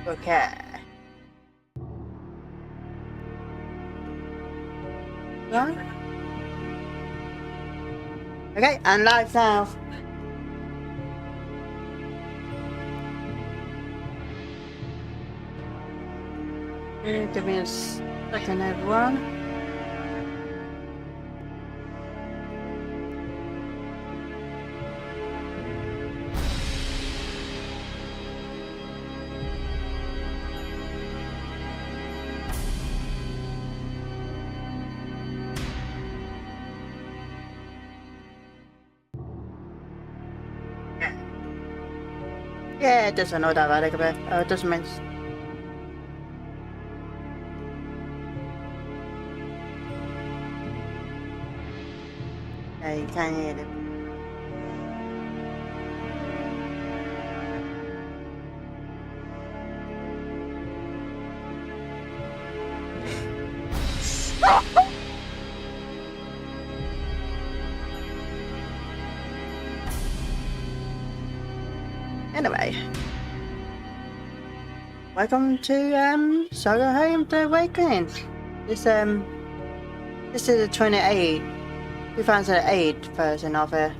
Okay. Right. Okay, and live now. Give me a second, everyone. Yeah, it doesn't know that right, it doesn't mean. Yeah, you can't hear it. Anyway, welcome to Sherlock Holmes: The Awakening. This is the 2008 version of it.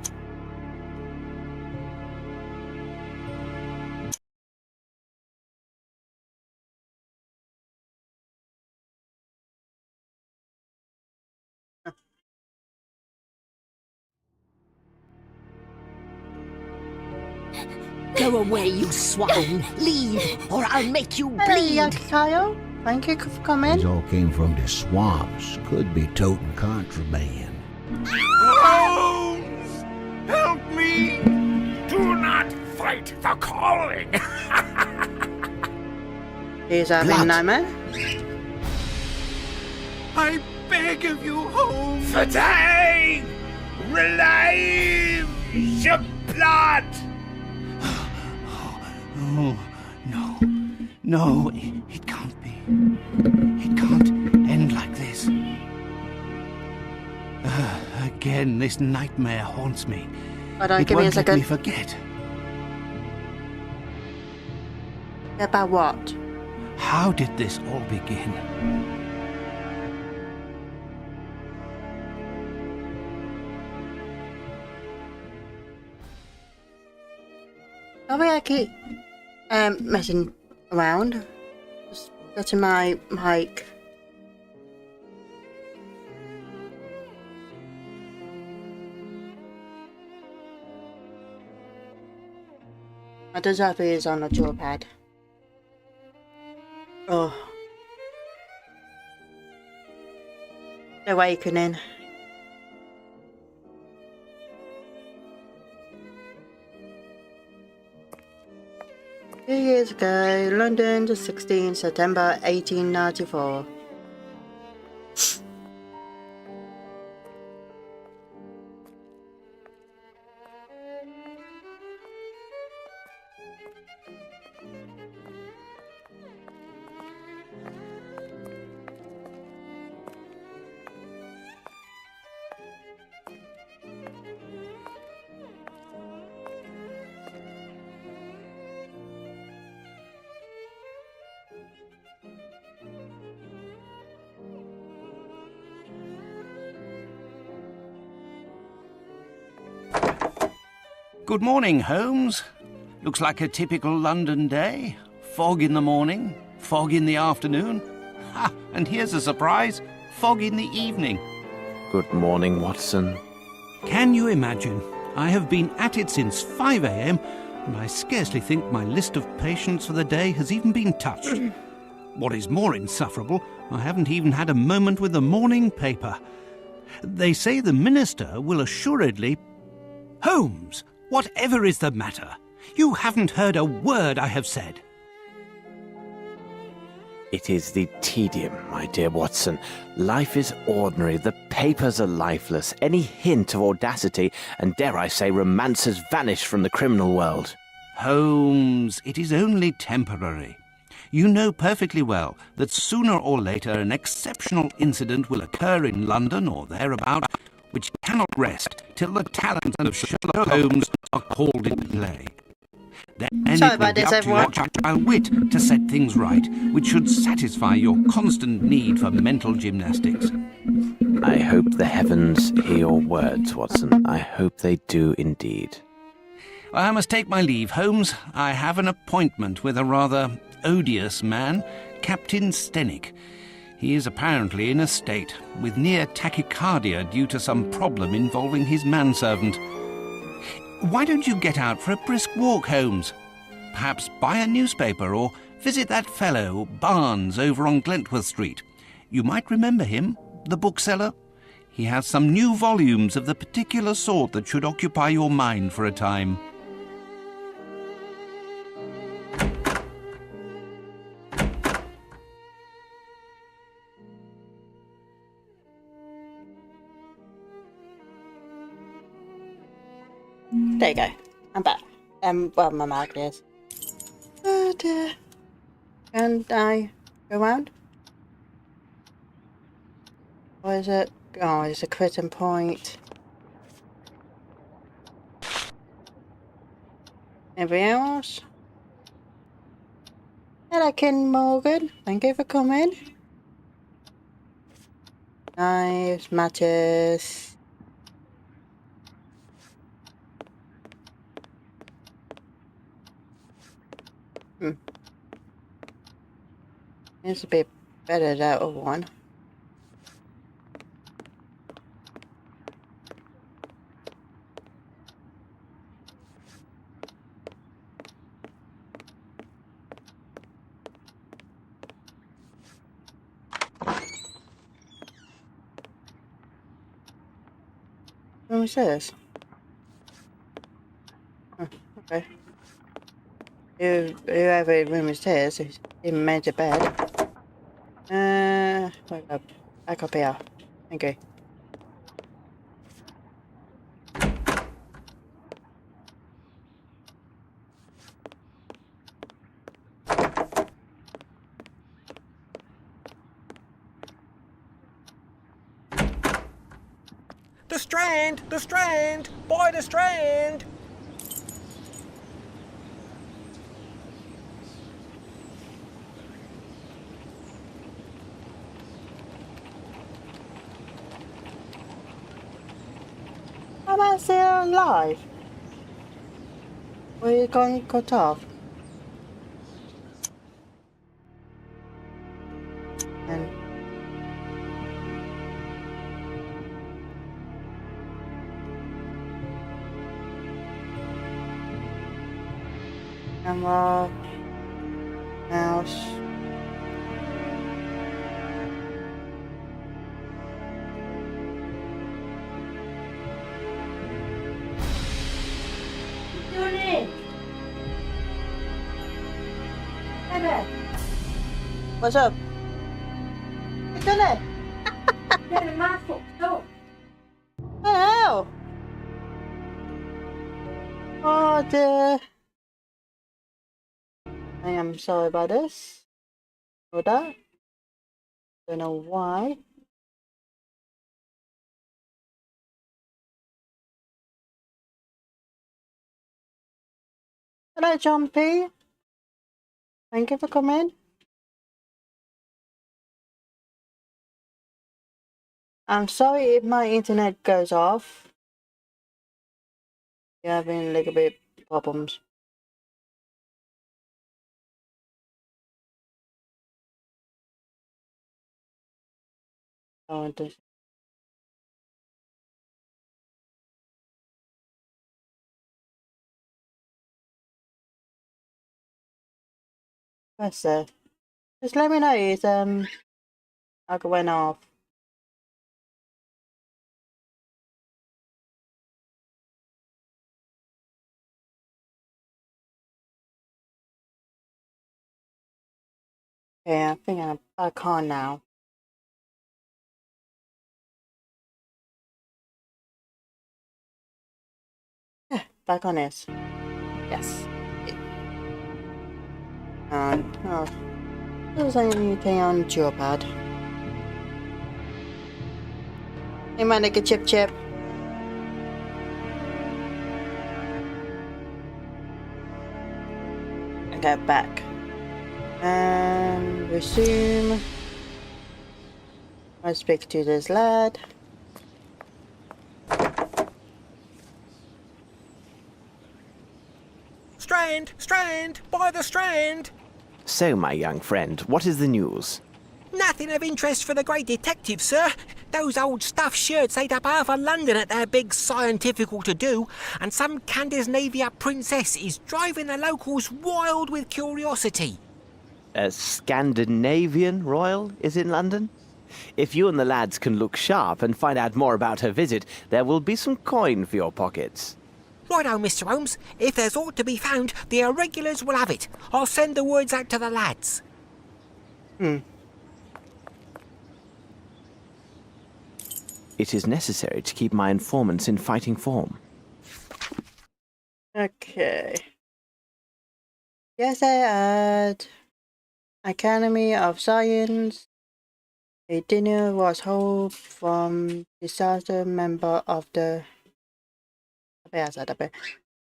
Go away, you swine! Leave, or I'll make you bleed! Hey, Kyle. Thank you for coming. These all came from the swamps. Could be toting contraband. Holmes! Help me! Do not fight the calling! He's having a nightmare. I beg of you, Holmes! Fatigue! Relieve your blood! Oh, no. No, it can't be. It can't end like this. Again, this nightmare haunts me. Hold on, It give me a won't let second. me forget. About what? How did this all begin? Sorry, I keep messing around. Just go to my mic. I just hope it is on the joypad. Oh. The Awakening. Two years ago, London, the 16th September 1894. Good morning, Holmes. Looks like a typical London day. Fog in the morning, fog in the afternoon. Ha! And here's a surprise. Fog in the evening. Good morning, Watson. Can you imagine? I have been at it since 5 a.m. and I scarcely think my list of patients for the day has even been touched. What is more insufferable, I haven't even had a moment with the morning paper. They say the minister will assuredly... Holmes, whatever is the matter? You haven't heard a word I have said. It is the tedium, my dear Watson. Life is ordinary. The papers are lifeless. Any hint of audacity, and dare I say romance, has vanished from the criminal world. Holmes, it is only temporary. You know perfectly well that sooner or later an exceptional incident will occur in London or thereabout, which cannot rest till the talents of Sherlock Holmes are called into play. Then Sorry it will about be this, up to your everyone. agile wit to set things right, which should satisfy your constant need for mental gymnastics. I hope the heavens hear your words, Watson. I hope they do indeed. I must take my leave, Holmes. I have an appointment with a rather odious man, Captain Stenick. He is apparently in a state, with near tachycardia due to some problem involving his manservant. Why don't you get out for a brisk walk, Holmes? Perhaps buy a newspaper or visit that fellow, Barnes, over on Glentworth Street. You might remember him, the bookseller. He has some new volumes of the particular sort that should occupy your mind for a time. There you go. I'm back. Well, my mic is. Oh dear. Can I go round? Or is it? Oh, it's a quitting point. Anybody else? Hello, Ken Morgan. Thank you for coming. Nice matches. Needs to be better, that other one. What was this? Oh, okay. Whoever room is this, is in made the bed. Back up here. Thank you. The Strand! The Strand! By the Strand! Am I still alive? Or are you going cut off? And camera, mouse. What's up? What's in it? Oh! Oh dear. I am sorry about this. Or that. Don't know why. Hello, Jumpy. Thank you for coming. I'm sorry if my internet goes off. You're having a little bit problems. Oh, this. What's that? Just let me know if I went off. Yeah, I think I'm back on now. Yeah, back on this. Yes. And oh, there's anything on your pad. Hey man, like a chip. go back. And resume. I speak to this lad. Strand! By the Strand! So, my young friend, what is the news? Nothing of interest for the great detective, sir. Those old stuffed shirts ate up half of London at their big scientifical to-do, and some Scandinavia princess is driving the locals wild with curiosity. A Scandinavian royal is in London? If you and the lads can look sharp and find out more about her visit, there will be some coin for your pockets. Righto, Mr. Holmes. If there's aught to be found, the irregulars will have it. I'll send the words out to the lads. It is necessary to keep my informants in fighting form. Okay. Yes, I had Academy of Science. A dinner was held from disaster member of the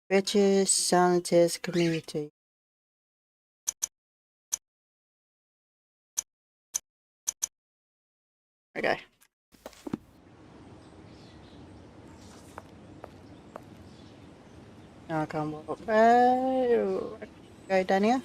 British scientist community. Okay. Now I can walk go down here.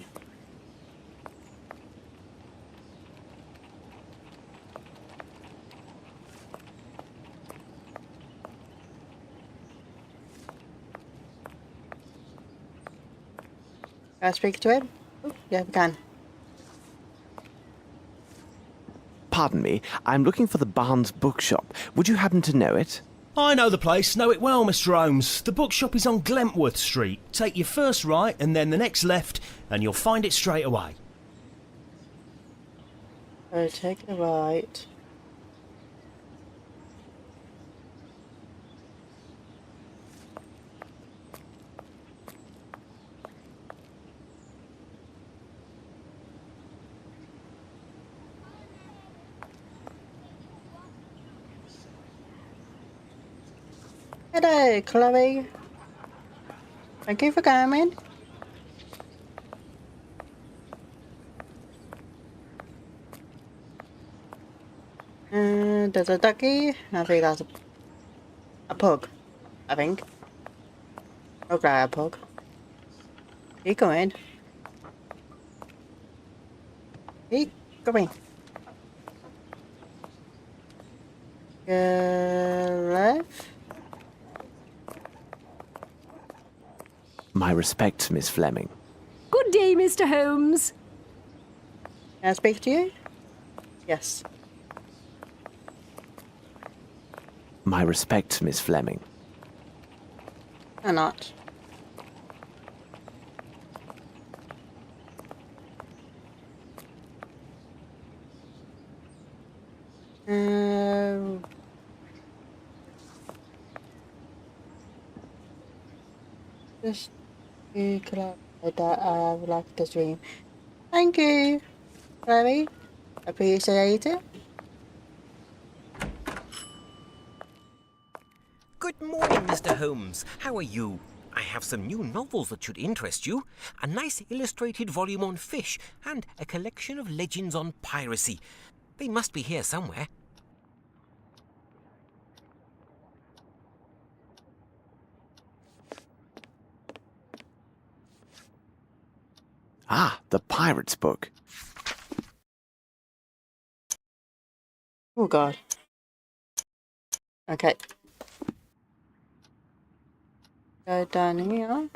Can I speak to him? Oh, yeah, we can. Pardon me, I'm looking for the Barnes bookshop. Would you happen to know it? I know the place, know it well, Mr. Holmes. The bookshop is on Glentworth Street. Take your first right and then the next left, and you'll find it straight away. So take the right. Hello, Chloe. Thank you for coming. There's a ducky. I think that's a pug. I think. Okay, a pug. Keep going. Keep going. Left. My respects, Miss Fleming. Good day, Mr. Holmes. Can I speak to you? Yes. My respects, Miss Fleming. Or not. Just be clear that I would like to stream. Thank you, Chloe. Appreciate it. Good morning, Mr. Holmes. How are you? I have some new novels that should interest you. A nice illustrated volume on fish and a collection of legends on piracy. They must be here somewhere. Ah, the pirate's book. Oh god. Okay. Go down here.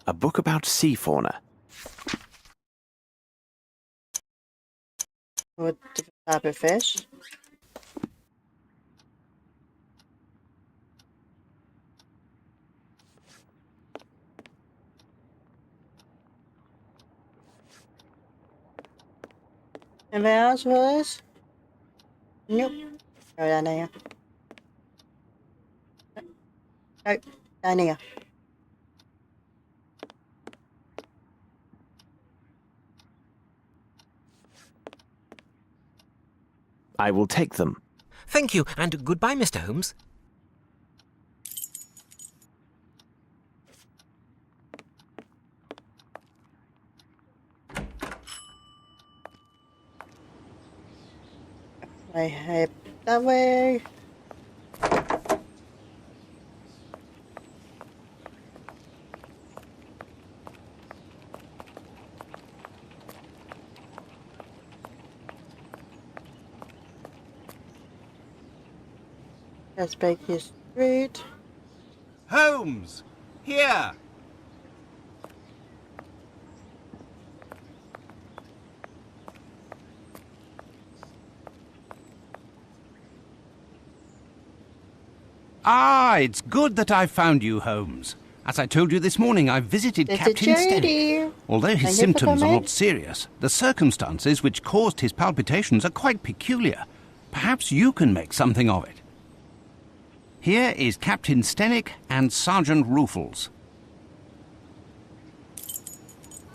A book about sea fauna. What different type of fish? Anything else for us? Nope. Go down here. Go down here. I will take them. Thank you, and goodbye, Mr. Holmes. I head that way. Let's break his street. Holmes! Here! Ah, it's good that I found you, Holmes. As I told you this morning, I visited There's a Captain Stennick. JD. Although his Thank you for symptoms are coming. not serious, the circumstances which caused his palpitations are quite peculiar. Perhaps you can make something of it. Here is Captain Stennick and Sergeant Ruffles.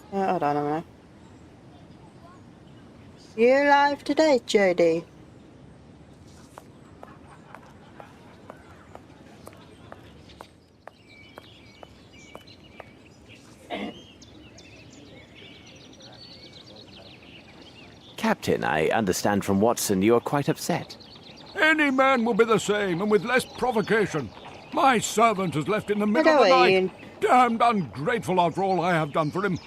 Hold on a minute. You alive today, JD? Captain, I understand from Watson you are quite upset. Any man will be the same, and with less provocation. My servant has left in the middle of the Hello, night. Ian. Damned ungrateful after all I have done for him.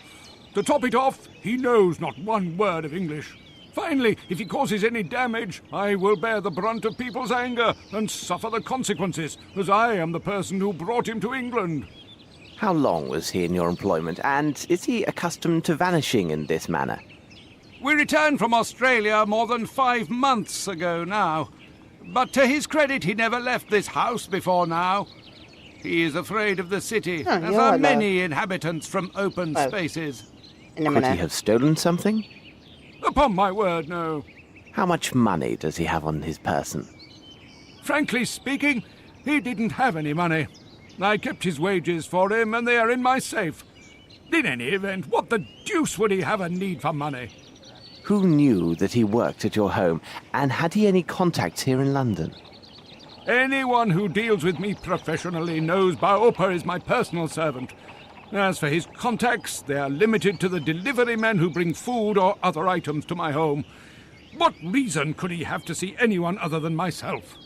To top it off, he knows not one word of English. Finally, if he causes any damage, I will bear the brunt of people's anger and suffer the consequences, as I am the person who brought him to England. How long was he in your employment, and is he accustomed to vanishing in this manner? We returned from Australia more than 5 months ago now. But to his credit, he never left this house before now. He is afraid of the city, Oh, as you're are the- many inhabitants from open Oh. spaces. In a Could he minute. have stolen something? Upon my word, no. How much money does he have on his person? Frankly speaking, he didn't have any money. I kept his wages for him, and they are in my safe. In any event, what the deuce would he have a need for money? Who knew that he worked at your home, and had he any contacts here in London? Anyone who deals with me professionally knows Baopa is my personal servant. As for his contacts, they are limited to the delivery men who bring food or other items to my home. What reason could he have to see anyone other than myself?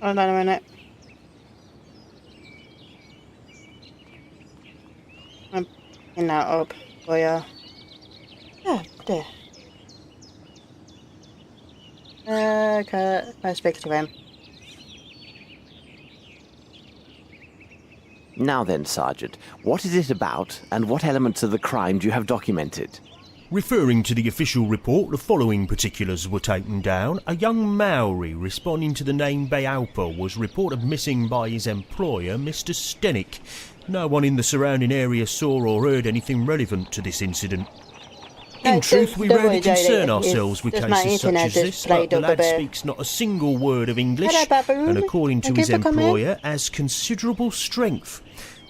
Hold on a minute. I'm picking that up for you. Oh, there. Okay, let's speak to him. Now then, Sergeant, what is it about, and what elements of the crime do you have documented? Referring to the official report, the following particulars were taken down. A young Maori responding to the name Baopa was reported missing by his employer, Mr. Stennick. No one in the surrounding area saw or heard anything relevant to this incident. In truth, we don't rarely worry, Jodie, concern it's ourselves with just my cases such internet as just this, but played the up a lad bit. speaks not a single word of English, Hello, Baboon. and according to Thank you his for coming. employer, has considerable strength.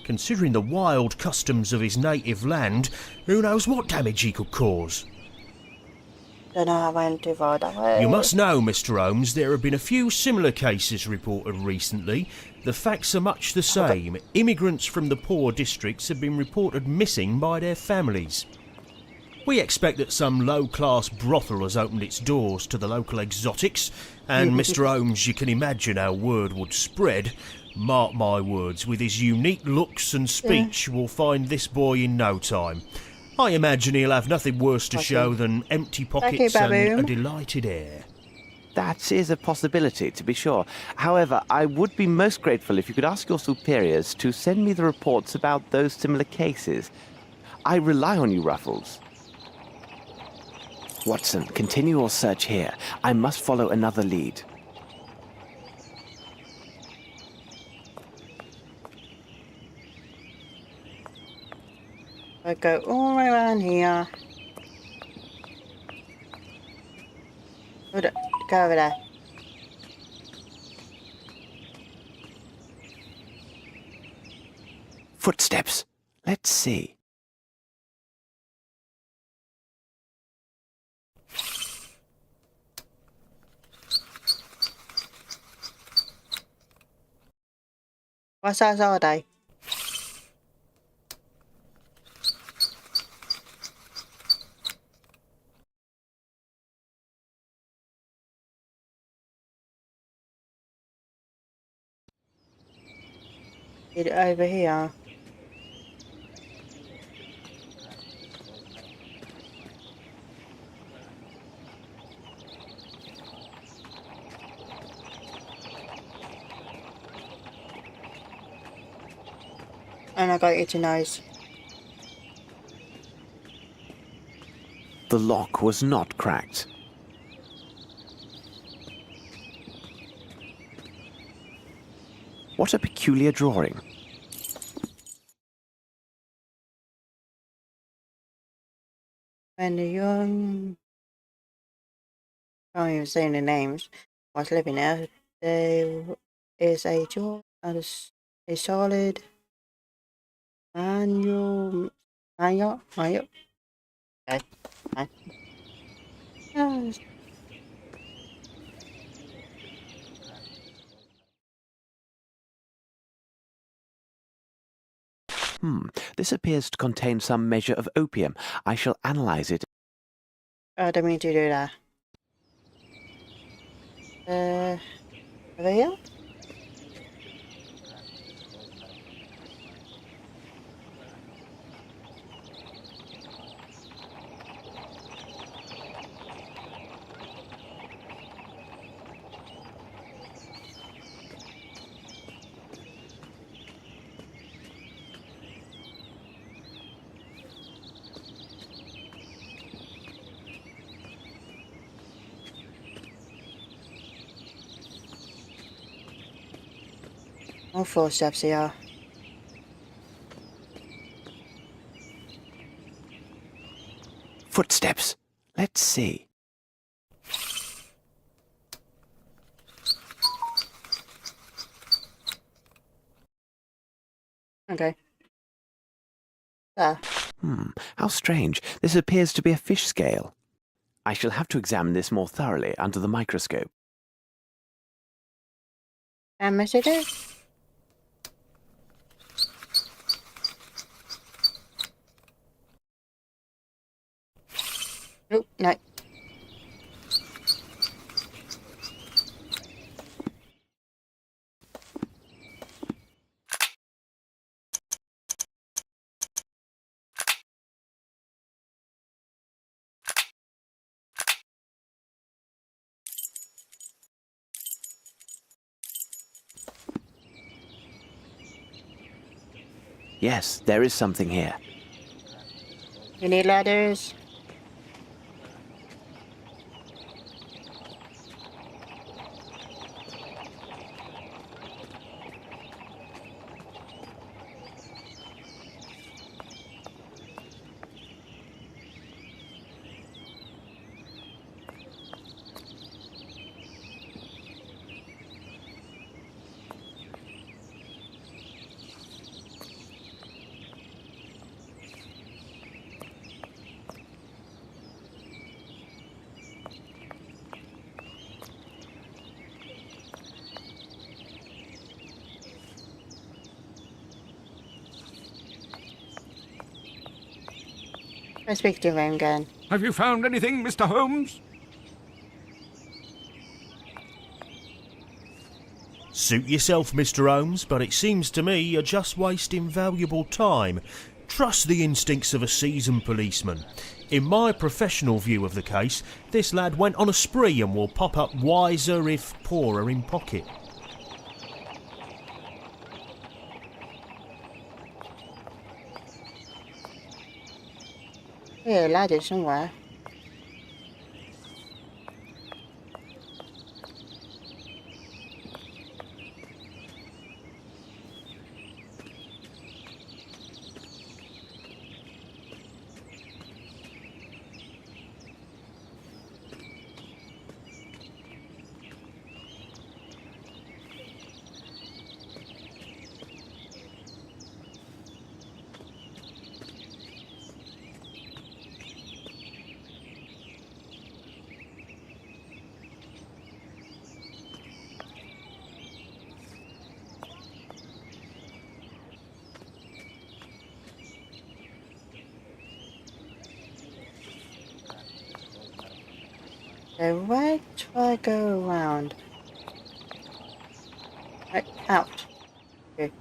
Considering the wild customs of his native land, who knows what damage he could cause? Don't know how I went too far that way. You must know, Mr. Holmes, there have been a few similar cases reported recently. The facts are much the same. Immigrants from the poor districts have been reported missing by their families. We expect that some low-class brothel has opened its doors to the local exotics, and Mr. Holmes, you can imagine how word would spread. Mark my words, with his unique looks and speech, we'll find this boy in no time. I imagine he'll have nothing worse to show than empty pockets and Baboon. a delighted air. That is a possibility, to be sure. However, I would be most grateful if you could ask your superiors to send me the reports about those similar cases. I rely on you, Ruffles. Watson, continue your search here. I must follow another lead. I go all the way around here. Hold up, go over there. Footsteps. Let's see. What size are they? Get it over here. And I got itchy nose. The lock was not cracked. What a peculiar drawing. When the young, can't even say the names, was living there, there is a jaw and a solid manual. Okay, fine. Yes. This appears to contain some measure of opium. I shall analyze it. I don't mean to do that. Over here? All 4 steps here. Footsteps. Let's see. Okay. There. How strange. This appears to be a fish scale. I shall have to examine this more thoroughly under the microscope. And messages? Nope, no. Yes, there is something here. You need ladders? Let's speak to him again. Have you found anything, Mr. Holmes? Suit yourself, Mr. Holmes, but it seems to me you're just wasting valuable time. Trust the instincts of a seasoned policeman. In my professional view of the case, this lad went on a spree and will pop up wiser if poorer in pocket. Yeah, ladders somewhere. Okay, where do I go around? Right, out. Okay.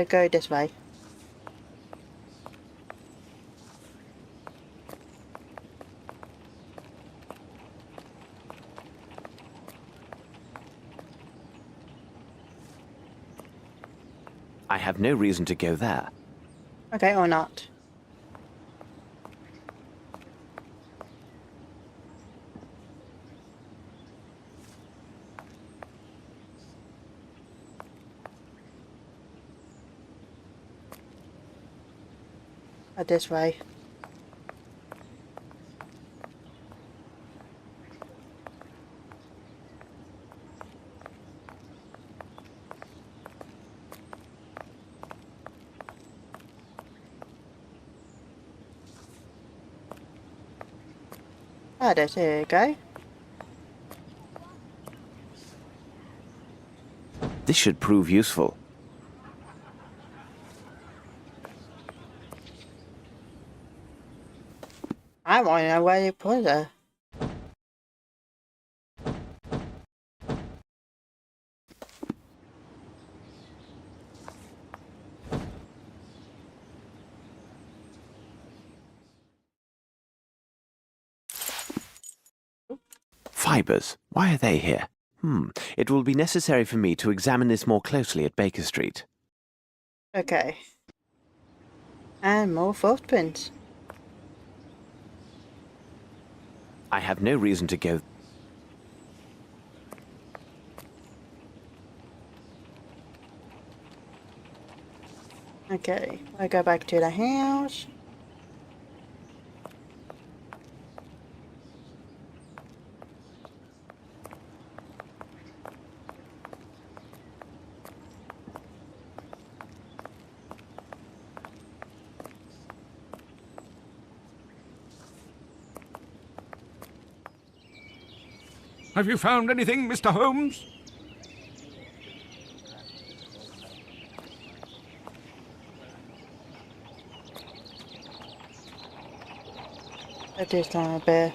Go this way. I have no reason to go there. Okay, or not. This way. There you go. This should prove useful. I want to know where you put her. Fibres. Why are they here? It will be necessary for me to examine this more closely at Baker Street. Okay. And more footprints. I have no reason to go. Okay, I go back to the house. Have you found anything, Mr. Holmes? It is not a bear.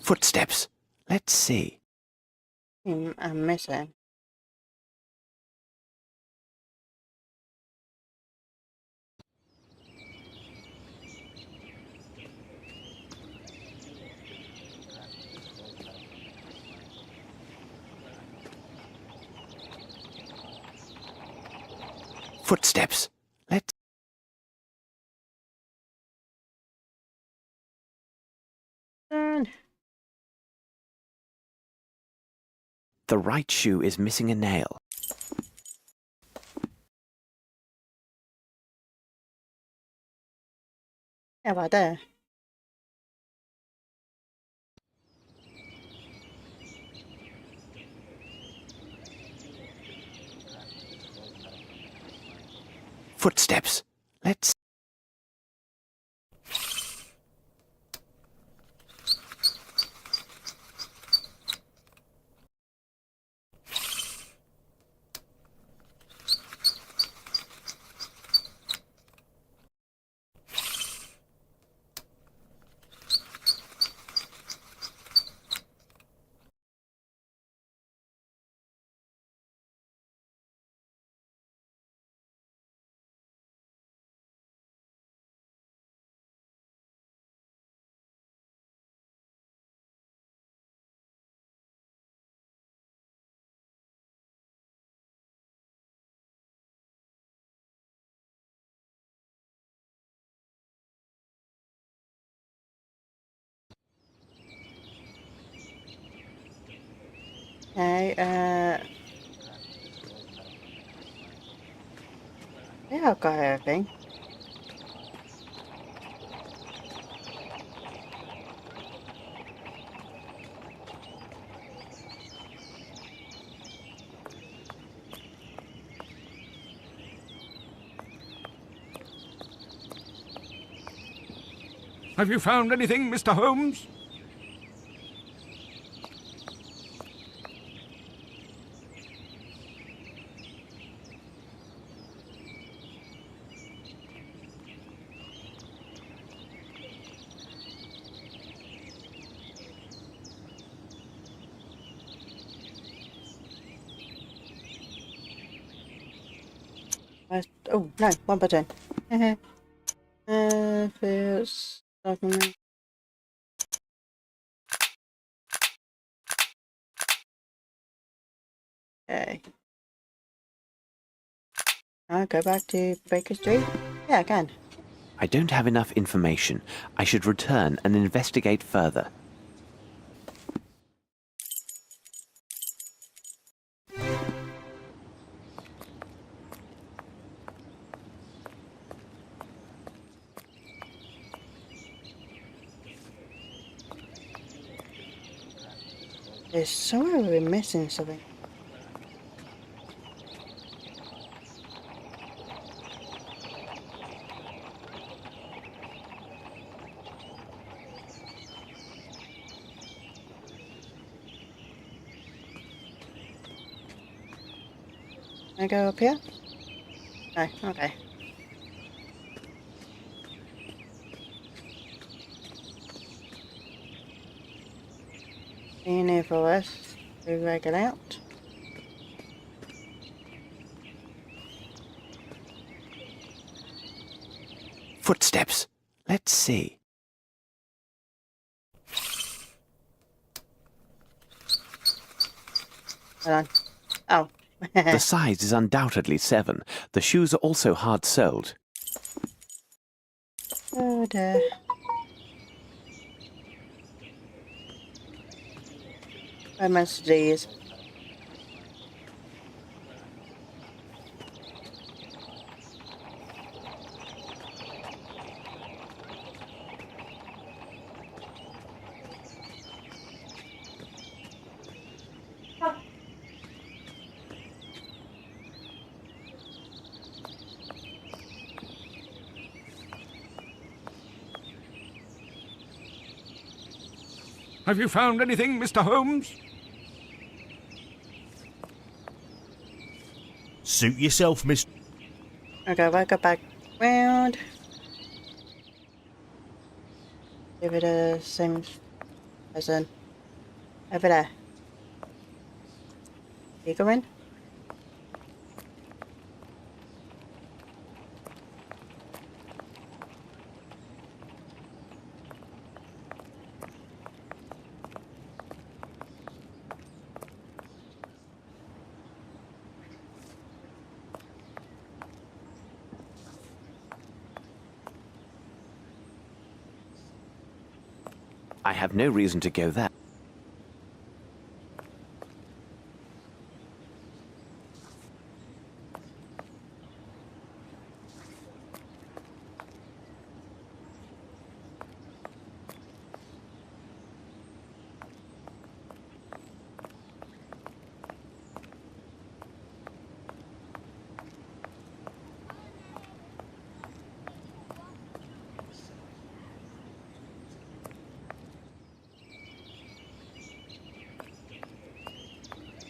Footsteps. Let's see. I'm missing. Footsteps. Let's... Turn. The right shoe is missing a nail. How about there? Footsteps. Let's... Okay, yeah, I've got everything. Have you found anything, Mr. Holmes? Oh, no, one button. Feels document. Okay. I'll go back to Baker Street. Yeah, I can. I don't have enough information. I should return and investigate further. There's somewhere we're missing something. Can I go up here? No, okay. In here for us to rake it out. Footsteps. Let's see. Hold on. Oh. The size is undoubtedly 7. The shoes are also hard-soled. Oh dear. How much these? Have you found anything, Mr. Holmes? Suit yourself, Mr. Okay, we'll go back round. Give it a same person. Over there. You go in? I have no reason to go there.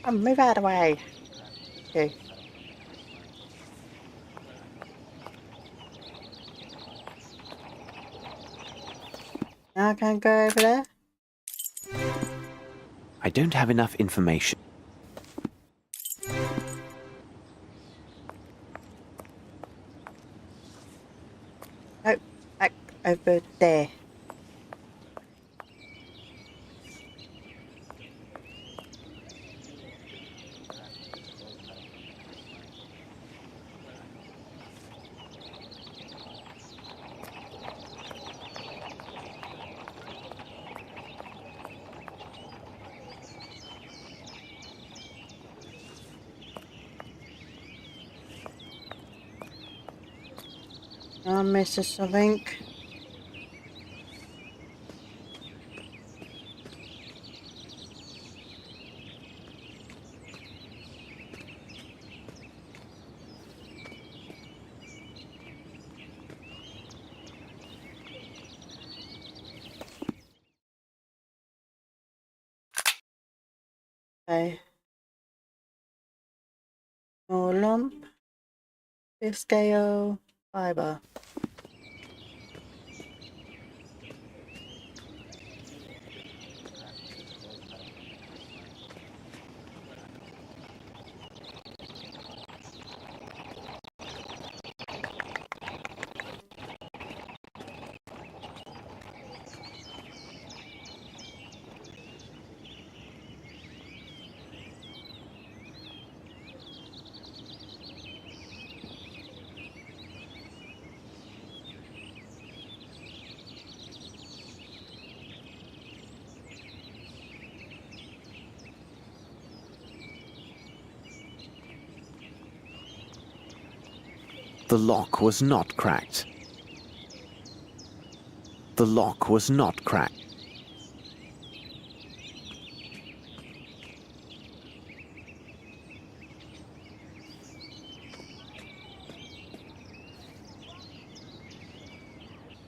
Oh, move out of the way. Okay. Now I can't go over there. I don't have enough information. Oh, back over there. I missed something. Okay. No lump. Big scale. Fiber. The lock was not cracked. The lock was not cracked.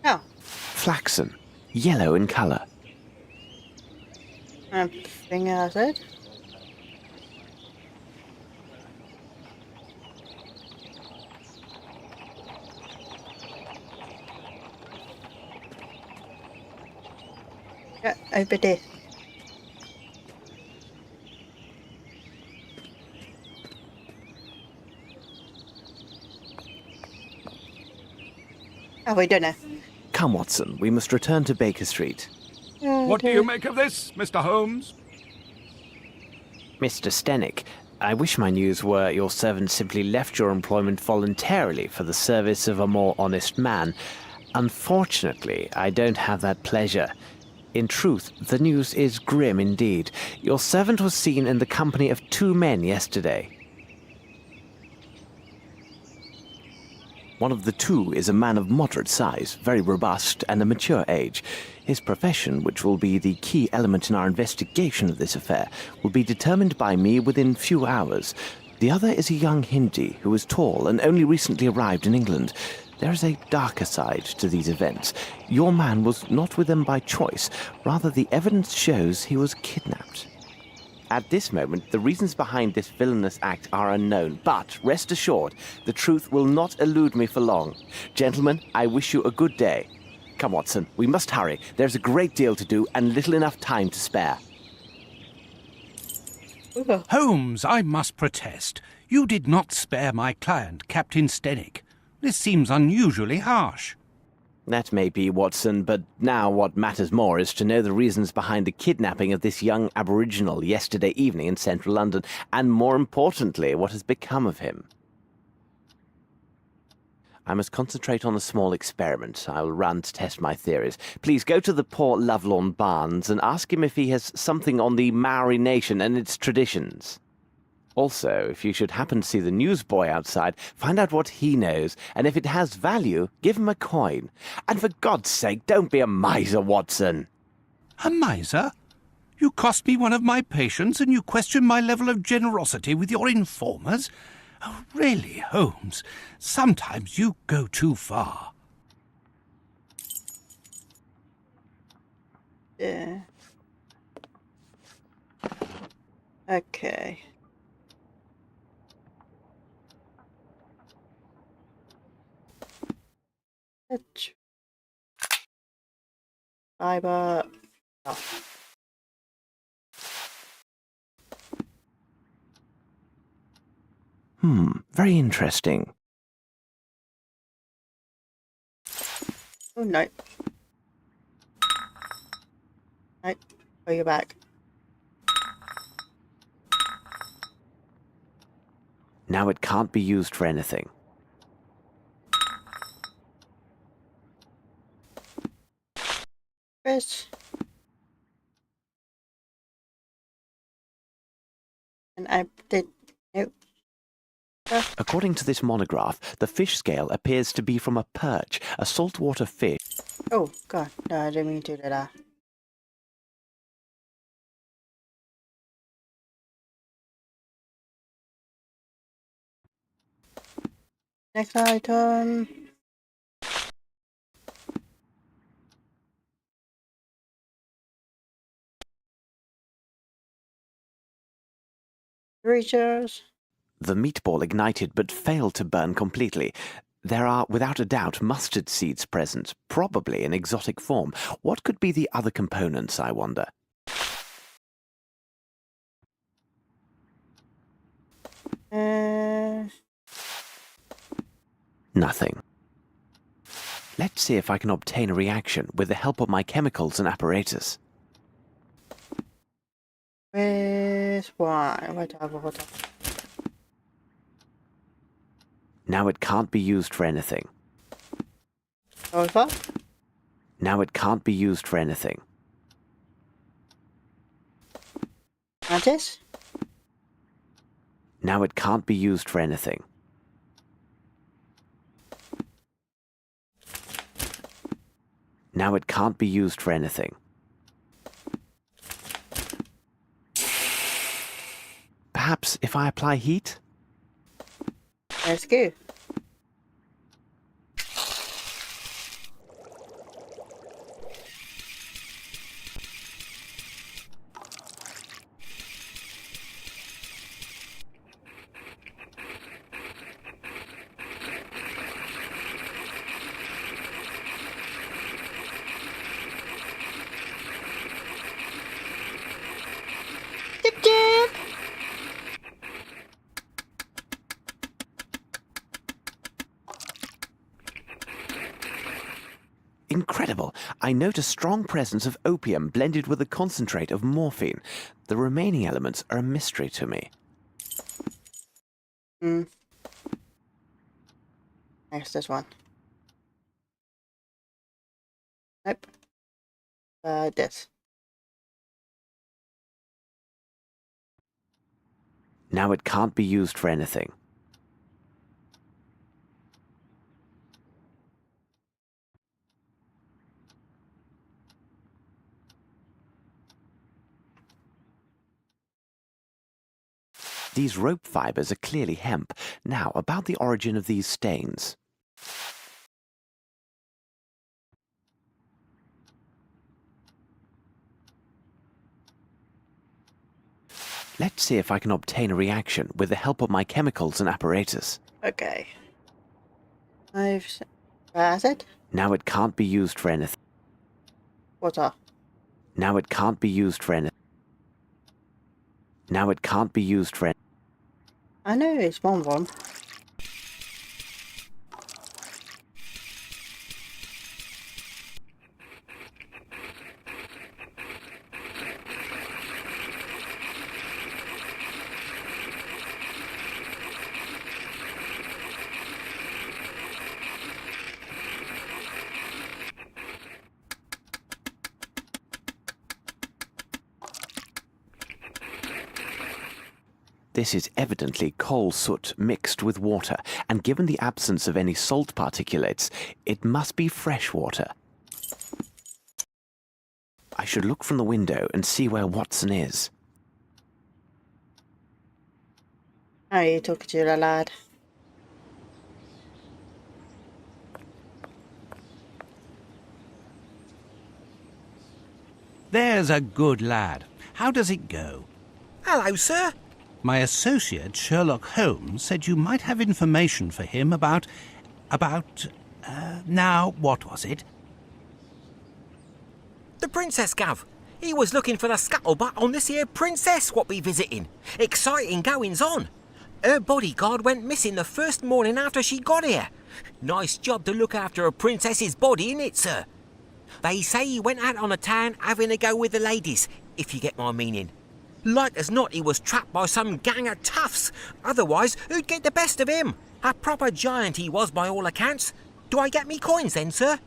Oh. Flaxen, yellow in colour. Thing I said. Yeah, over there. Oh, we don't know. Come, Watson, we must return to Baker Street. What do you make of this, Mr. Holmes? Mr. Stenick, I wish my news were your servant simply left your employment voluntarily for the service of a more honest man. Unfortunately, I don't have that pleasure. In truth, the news is grim indeed. Your servant was seen in the company of 2 men yesterday. One of the 2 is a man of moderate size, very robust, and a mature age. His profession, which will be the key element in our investigation of this affair, will be determined by me within few hours. The other is a young Hindi who is tall and only recently arrived in England. There is a darker side to these events. Your man was not with them by choice. Rather, the evidence shows he was kidnapped. At this moment, the reasons behind this villainous act are unknown, but rest assured, the truth will not elude me for long. Gentlemen, I wish you a good day. Come, Watson, we must hurry. There's a great deal to do and little enough time to spare. Holmes, I must protest. You did not spare my client, Captain Stenick. This seems unusually harsh. That may be, Watson, but now what matters more is to know the reasons behind the kidnapping of this young aboriginal yesterday evening in central London, and more importantly, what has become of him. I must concentrate on a small experiment I will run to test my theories. Please go to the poor Lovelorn Barnes and ask him if he has something on the Maori nation and its traditions. Also, if you should happen to see the newsboy outside, find out what he knows, and if it has value, give him a coin. And for God's sake, don't be a miser, Watson. A miser? You cost me one of my patients, and you question my level of generosity with your informers? Oh, really, Holmes, sometimes you go too far. Yeah. Okay. Fiber. Oh. Very interesting. Oh, no. Right, go your back. Now it can't be used for anything. Chris. And I did. Nope. According to this monograph, the fish scale appears to be from a perch, a saltwater fish. Oh, God. No, I didn't mean to do that. Next item. creatures. The meatball ignited but failed to burn completely. There are, without a doubt, mustard seeds present, probably in exotic form. What could be the other components, I wonder? Nothing. Let's see if I can obtain a reaction with the help of my chemicals and apparatus. With why? Whatever. Now it can't be used for anything. Over. Now it can't be used for anything. Mantis. Now it can't be used for anything. Now it can't be used for anything. Perhaps if I apply heat? Let's go. Chip chip. Incredible! I note a strong presence of opium blended with a concentrate of morphine. The remaining elements are a mystery to me. Next, this one. Nope. This. Now it can't be used for anything. These rope fibers are clearly hemp. Now, about the origin of these stains. Let's see if I can obtain a reaction with the help of my chemicals and apparatus. Okay. Acid. Now it can't be used for anything. Water. Now it can't be used for anything. Now it can't be used for anything. I know it's one of them. This is evidently coal soot mixed with water, and given the absence of any salt particulates, it must be fresh water. I should look from the window and see where Watson is. How are you talking to the lad? There's a good lad. How does it go? Hello, sir. My associate, Sherlock Holmes, said you might have information for him about... now, what was it? The princess, Gav. He was looking for the scuttlebutt on this here princess what be visiting. Exciting goings on. Her bodyguard went missing the first morning after she got here. Nice job to look after a princess's body, innit, sir? They say he went out on the town having a go with the ladies, if you get my meaning. Like as not, he was trapped by some gang of toughs. Otherwise, who'd get the best of him? A proper giant he was by all accounts. Do I get me coins then, sir?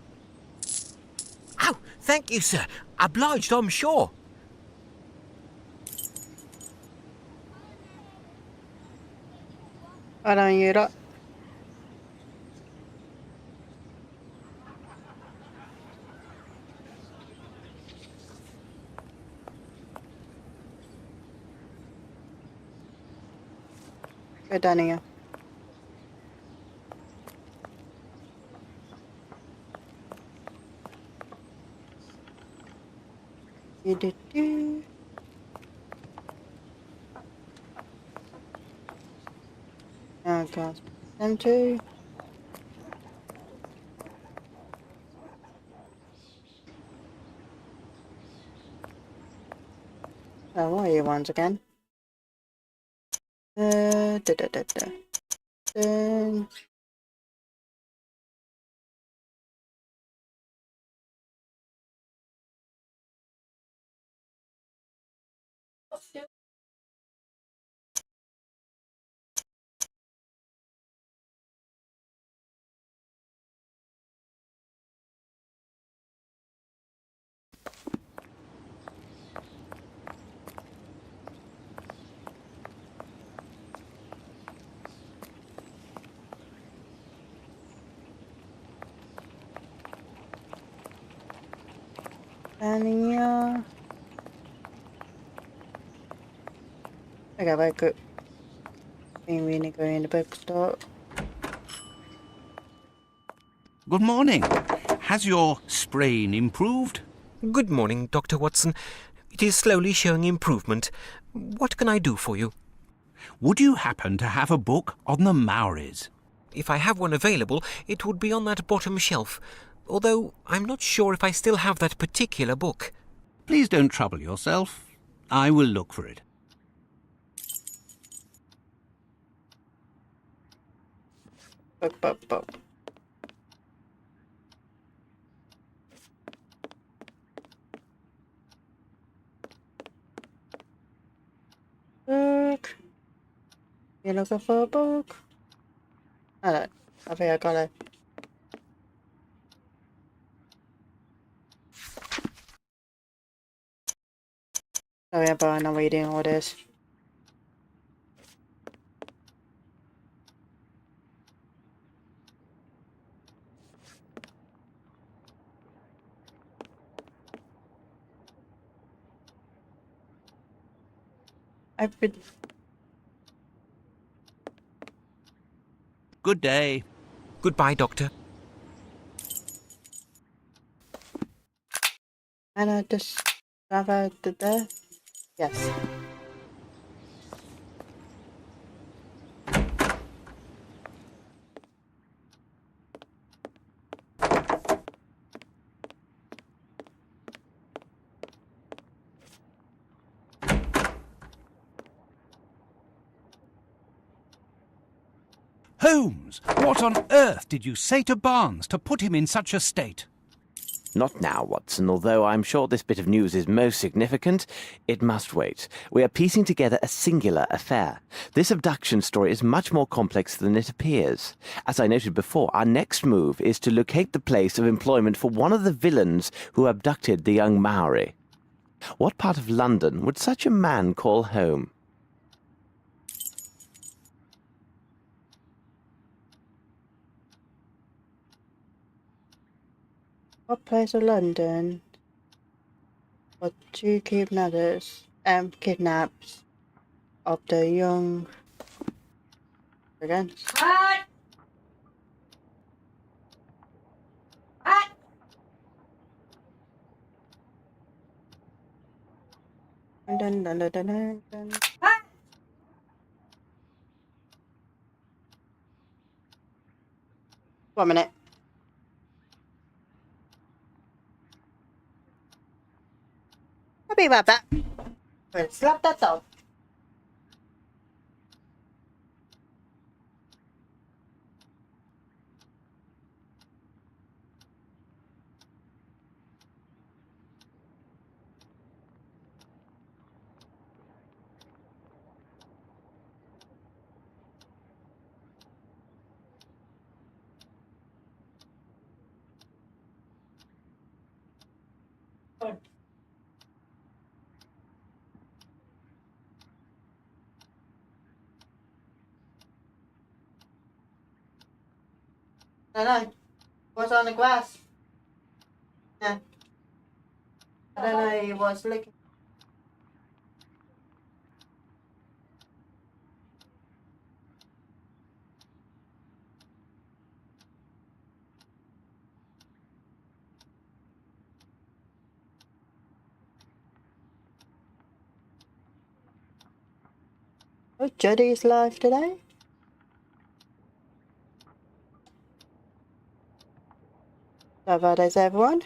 Oh, thank you, sir. Obliged, I'm sure. I don't hear that. Go down here. Do. I can't. Them two. Oh, what are you ones again? Da da da da. Then. And yeah. Okay, very good. Been really going in the bookstore. Good morning. Has your sprain improved? Good morning, Dr. Watson. It is slowly showing improvement. What can I do for you? Would you happen to have a book on the Maoris? If I have one available, it would be on that bottom shelf, although I'm not sure if I still have that particular book. Please don't trouble yourself. I will look for it. Book, book, book. Book. You looking for a book? I don't. I think I got it. Sorry about not reading all this. I've been. Good day. Goodbye, Doctor. And I just discovered there. Yes. Holmes, what on earth did you say to Barnes to put him in such a state? Not now, Watson. Although I'm sure this bit of news is most significant, it must wait. We are piecing together a singular affair. This abduction story is much more complex than it appears. As I noted before, our next move is to locate the place of employment for one of the villains who abducted the young Maori. What part of London would such a man call home? What place of London? For two kidnaps of the young. Again. What? What? Dun, dun, dun, dun, dun, dun. What? One minute. I'll be right back. Let's slap that dog. No. What's on the grass? Yeah. I don't know, he was looking. Oh, Judy's live today? How is everyone?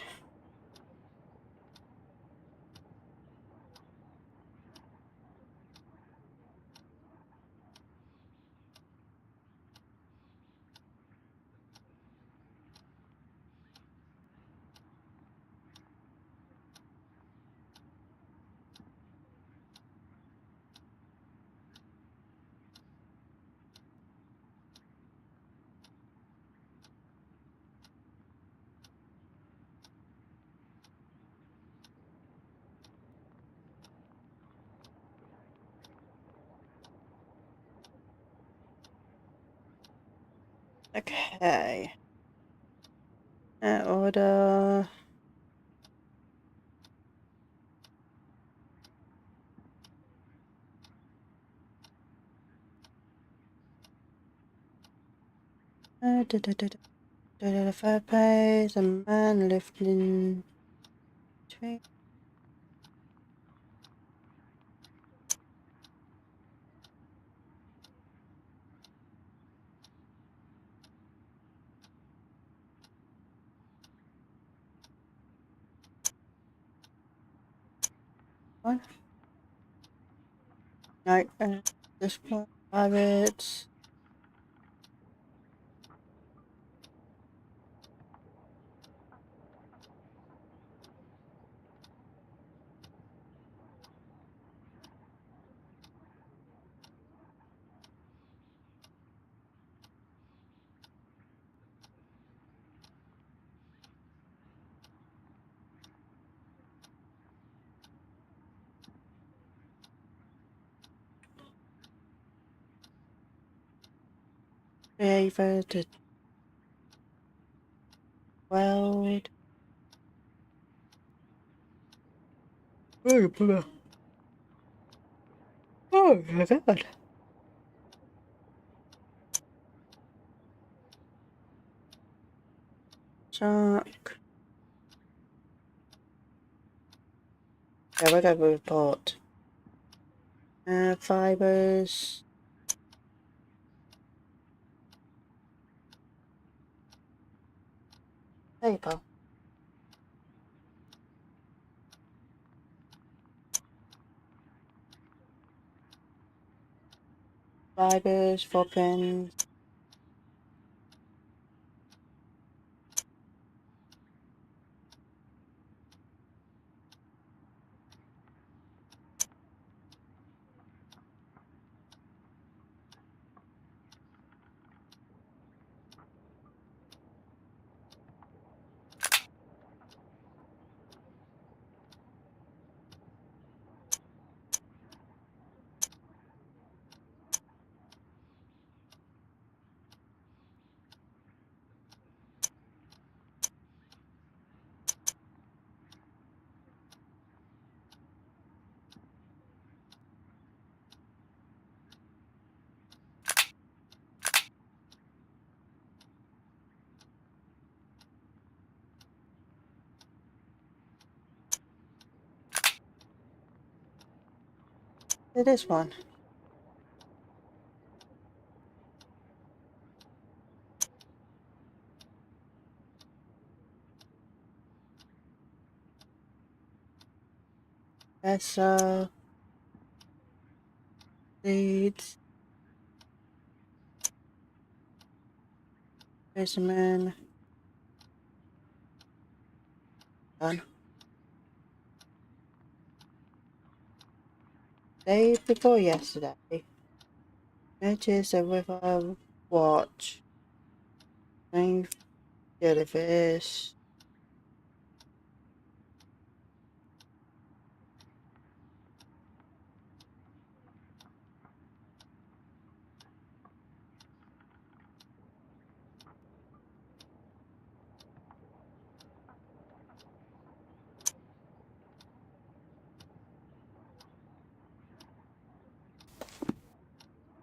Okay. Order. The fireplace, a man lifting tree. What? No, this one. Pirates. Favored world. Oh my god. Shark. Yeah, we're going to report. Fibers. Paper. Fibers, 4 pins. This one. That's seeds. Fisherman. Done. Day before yesterday. Notice a river watch. Green jellyfish.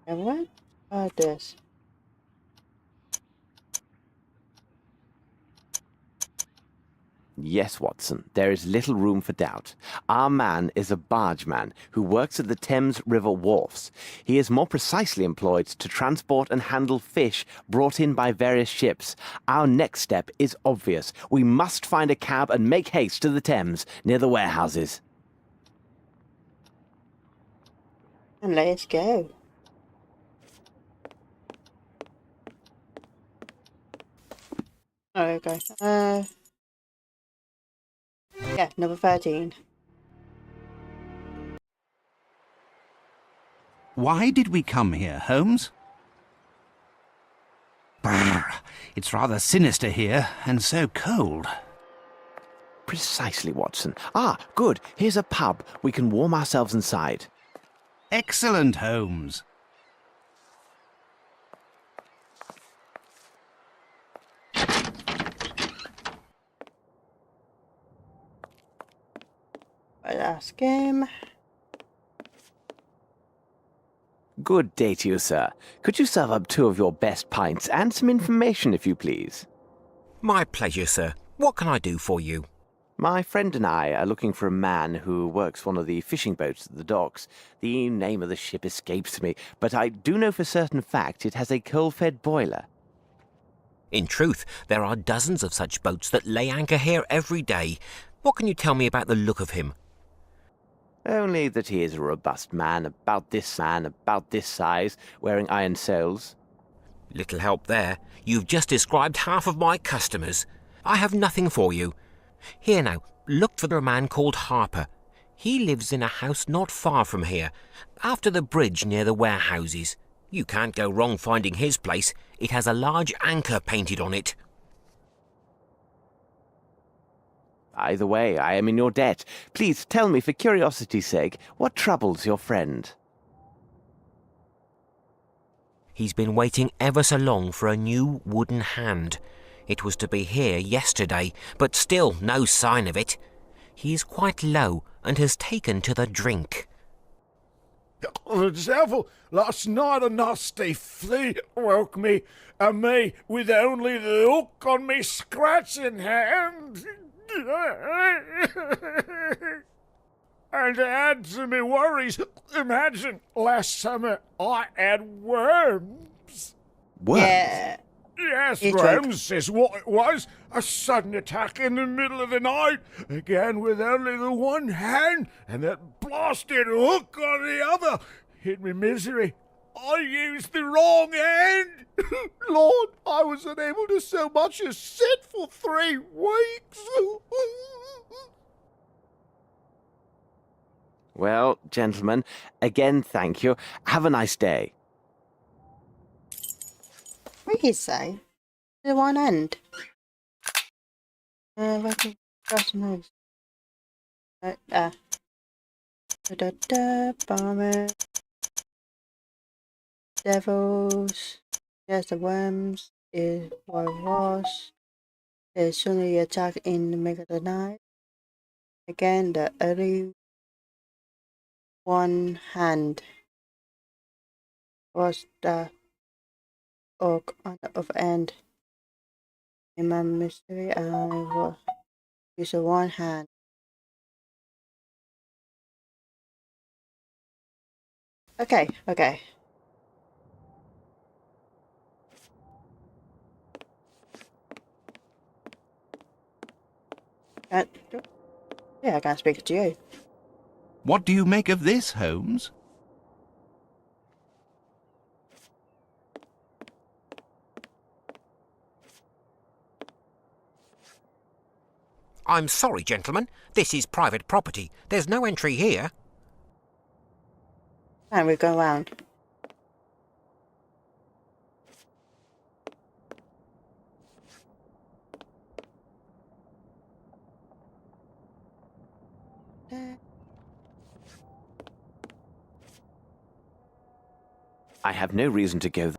And what are this? Yes, Watson, there is little room for doubt. Our man is a bargeman who works at the Thames River wharfs. He is more precisely employed to transport and handle fish brought in by various ships. Our next step is obvious. We must find a cab and make haste to the Thames, near the warehouses. And let's go. Okay. Yeah, number 13. Why did we come here, Holmes? Brr, it's rather sinister here, and so cold. Precisely, Watson. Ah, good. Here's a pub. We can warm ourselves inside. Excellent, Holmes. I'll ask him. Good day to you, sir. Could you serve up 2 of your best pints and some information, if you please? My pleasure, sir. What can I do for you? My friend and I are looking for a man who works one of the fishing boats at the docks. The name of the ship escapes me, but I do know for certain fact it has a coal-fed boiler. In truth, there are dozens of such boats that lay anchor here every day. What can you tell me about the look of him? Only that he is a robust man, about this size, wearing iron soles. Little help there. You've just described half of my customers. I have nothing for you. Here now, look for a man called Harper. He lives in a house not far from here, after the bridge near the warehouses. You can't go wrong finding his place. It has a large anchor painted on it. Either way, I am in your debt. Please tell me, for curiosity's sake, what troubles your friend? He's been waiting ever so long for a new wooden hand. It was to be here yesterday, but still no sign of it. He is quite low and has taken to the drink. The devil, last night a nasty flea woke me, and me with only the hook on me scratching hand. And to add to me worries, imagine last summer I had worms. Worms? Yeah. Yes, He worms is what it was. A sudden attack in the middle of the night, again with only the one hand, and that blasted hook on the other. Hit me misery. I used the wrong hand. Lord, I was unable to so much as sit for 3 weeks. Well, gentlemen, again thank you. Have a nice day. What did he say? The one end. Record customers. Bomber. Devils. Yes, the worms is what it was. They suddenly attack in the middle of the night. Again, the early one hand was the oak on the other end. In my mystery, I will use a one hand. Okay. Yeah, I can speak to you. What do you make of this, Holmes? I'm sorry, gentlemen. This is private property. There's no entry here. And we go around. I have no reason to go.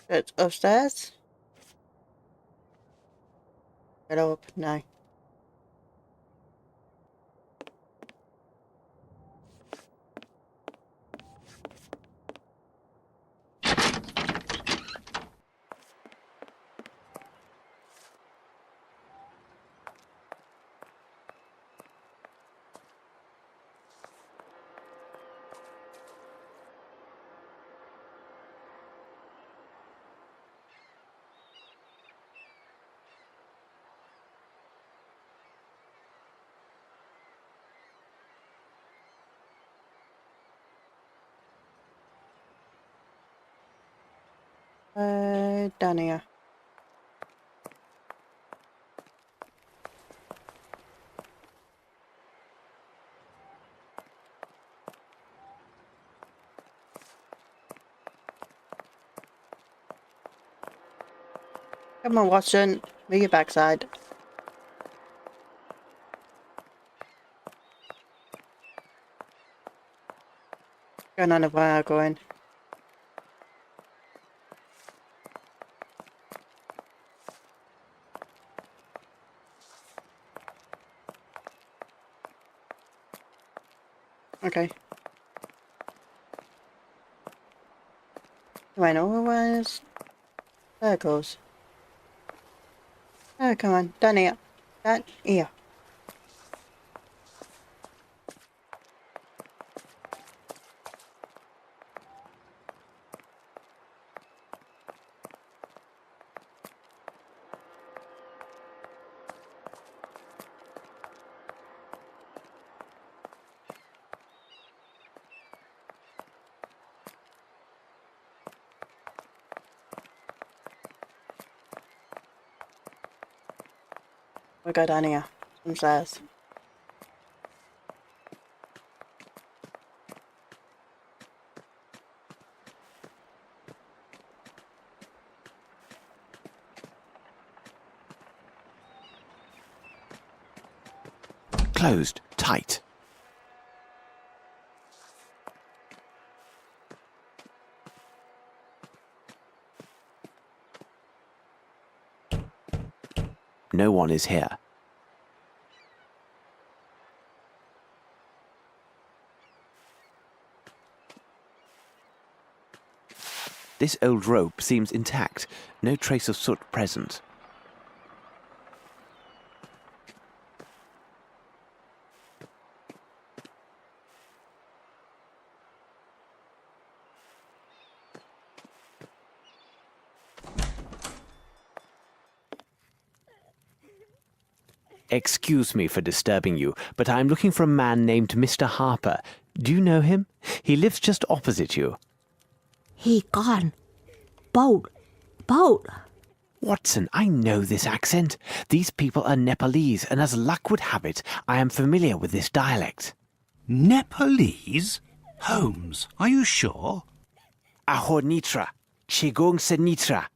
It's upstairs. Get up. No. Down here. Come on, Watson. Move your backside. Going on where I'm going. Okay. Wait, no, where's circles? Oh, come on, down here. Down here. We go down here. Some stairs. Closed, tight. No one is here. This old rope seems intact. No trace of soot present. Excuse me for disturbing you, but I'm looking for a man named Mr. Harper. Do you know him? He lives just opposite you. He gone. Boat. Watson, I know this accent. These people are Nepalese, and as luck would have it, I am familiar with this dialect. Nepalese? Holmes, are you sure? Ahor Nitra, Chigong Senitra.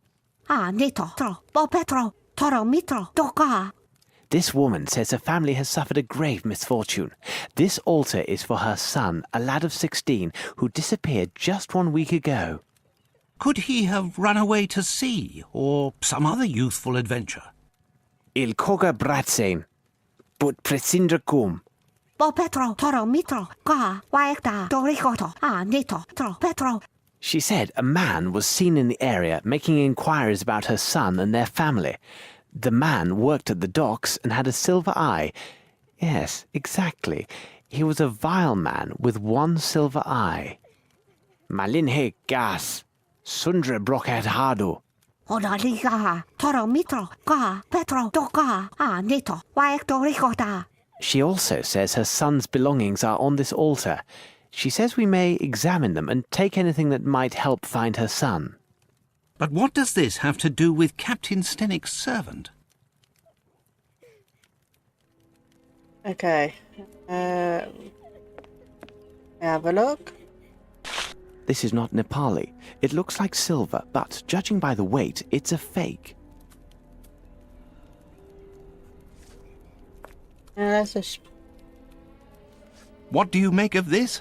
Nito, Bo Petro, Toro Mitro, Doka. This woman says her family has suffered a grave misfortune. This altar is for her son, a lad of 16, who disappeared just 1 week ago. Could he have run away to sea, or some other youthful adventure? Il koga bratsen, but presindra kum. Bo Petro, Toro Mitro, Ka, Waekta, Doricoto, Nito, Tro, Petro. She said a man was seen in the area making inquiries about her son and their family. The man worked at the docks and had a silver eye. Yes, exactly. He was a vile man with one silver eye. Malinhe gas, sundre broket hado. Odaliga, Toro Mitro, Ka, Petro, Doka, Nito, Waektoricota. She also says her son's belongings are on this altar. She says we may examine them and take anything that might help find her son. But what does this have to do with Captain Stennick's servant? Okay. Have a look. This is not Nepali. It looks like silver, but judging by the weight, it's a fake. That's a... What do you make of this?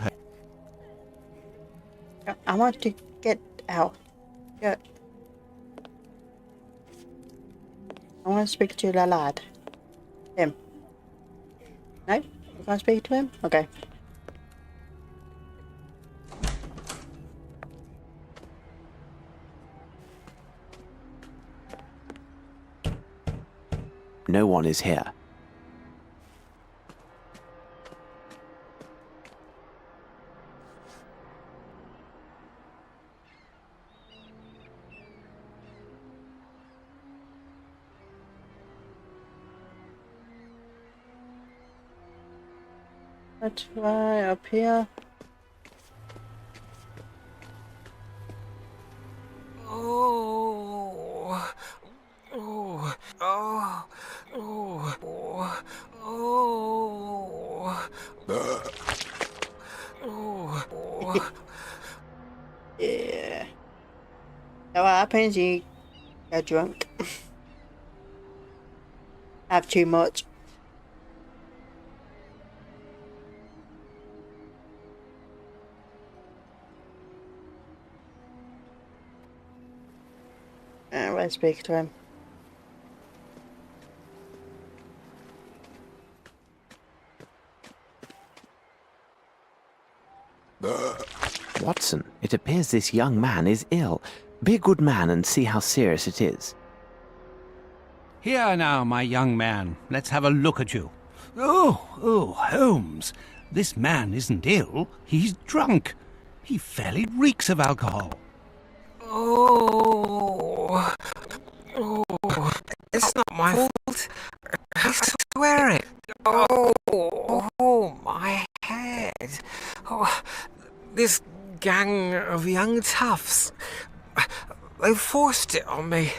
I want to get out. Get. I want to speak to the lad. Him. No? You can't speak to him? Okay. No one is here. Let's try up here. Oh, happens, you get drunk. Have too much. Let's speak to him. Watson, it appears this young man is ill. Be a good man and see how serious it is. Here now, my young man. Let's have a look at you. Oh, Holmes. This man isn't ill. He's drunk. He fairly reeks of alcohol. Oh, it's not my fault. I swear it. Oh, my head. Oh, this gang of young toughs. They forced it on me.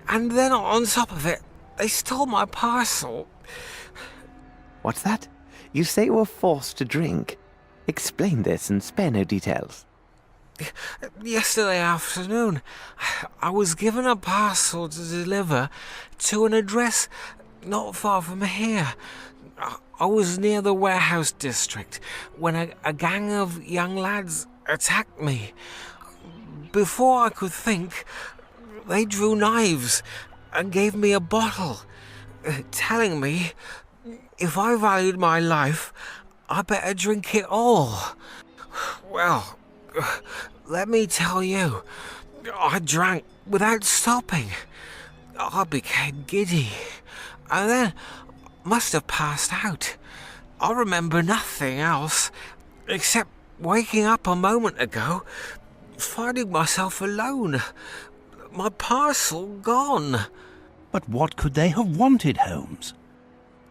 And then on top of it, they stole my parcel. What's that? You say you were forced to drink. Explain this and spare no details. Yesterday afternoon, I was given a parcel to deliver to an address not far from here. I was near the warehouse district when a gang of young lads attacked me. Before I could think, they drew knives and gave me a bottle, telling me if I valued my life, I better drink it all. Well, let me tell you, I drank without stopping. I became giddy, and then must have passed out. I remember nothing else, except waking up a moment ago, finding myself alone. My parcel gone. But what could they have wanted, Holmes?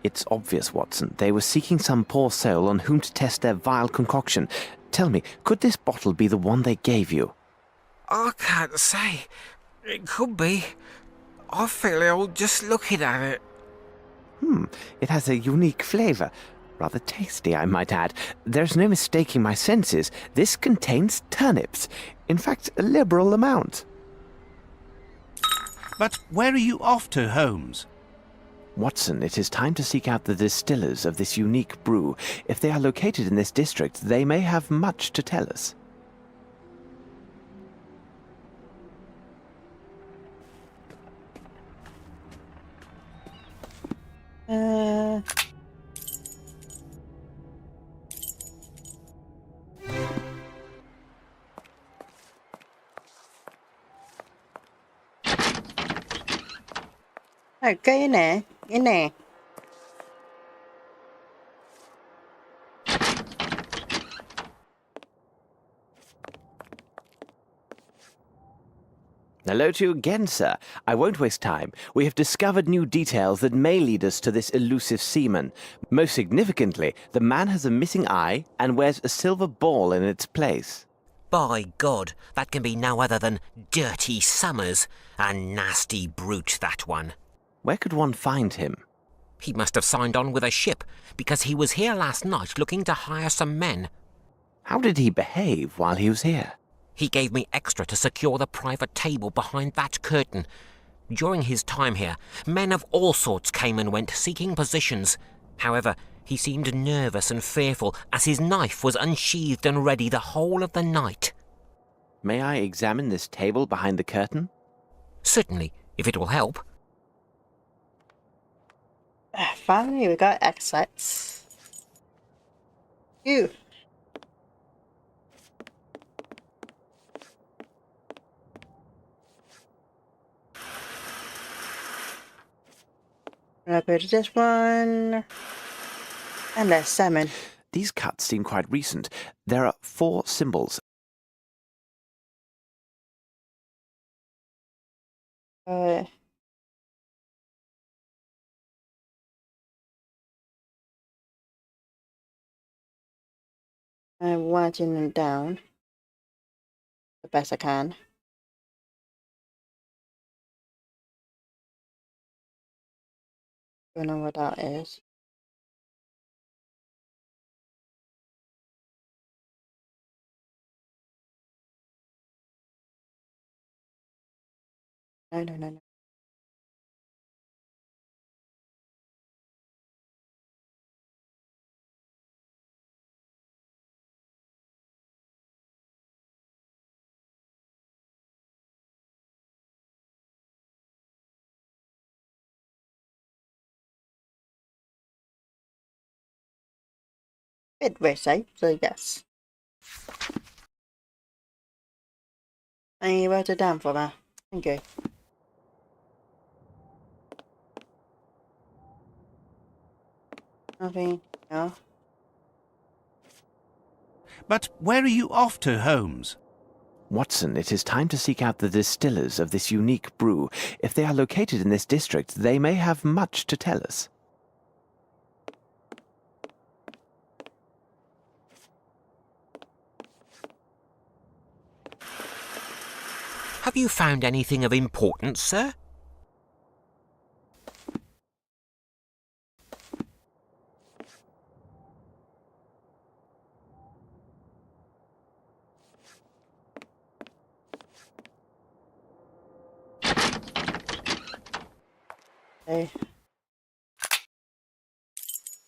It's obvious, Watson. They were seeking some poor soul on whom to test their vile concoction. Tell me, could this bottle be the one they gave you? I can't say. It could be. I feel ill just looking at it. It has a unique flavour. Rather tasty, I might add. There's no mistaking my senses. This contains turnips. In fact, a liberal amount. But where are you off to, Holmes? Watson, it is time to seek out the distillers of this unique brew. If they are located in this district, they may have much to tell us. Okay, in there. Hello to you again, sir. I won't waste time. We have discovered new details that may lead us to this elusive seaman. Most significantly, the man has a missing eye and wears a silver ball in its place. By God, that can be no other than Dirty Summers. A nasty brute, that one. Where could one find him? He must have signed on with a ship, because he was here last night looking to hire some men. How did he behave while he was here? He gave me extra to secure the private table behind that curtain. During his time here, men of all sorts came and went seeking positions. However, he seemed nervous and fearful as his knife was unsheathed and ready the whole of the night. May I examine this table behind the curtain? Certainly, if it will help. Finally, we got access. Ew. I'll go to this one. And there's salmon. These cuts seem quite recent. There are 4 symbols. I'm watching them down the best I can. Don't know what that is. No, no, no, no. Bit risky, so yes. And you wrote it down for me. Thank you. Nothing, no. But where are you off to, Holmes? Watson, it is time to seek out the distillers of this unique brew. If they are located in this district, they may have much to tell us. Have you found anything of importance, sir? Okay.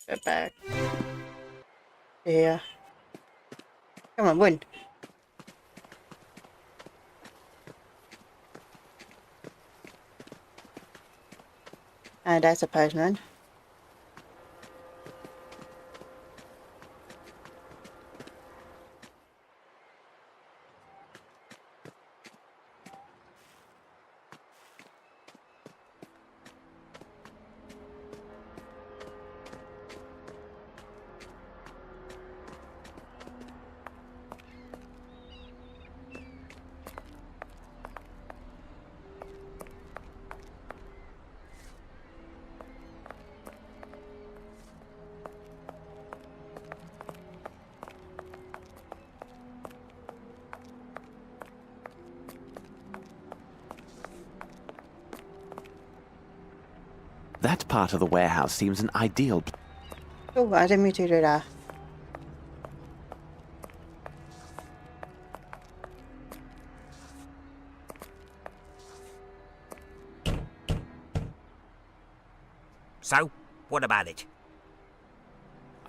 Go back. Here. Come on, win. And that's a postman. That part of the warehouse seems an ideal. Oh, I didn't mean to do that. So, what about it?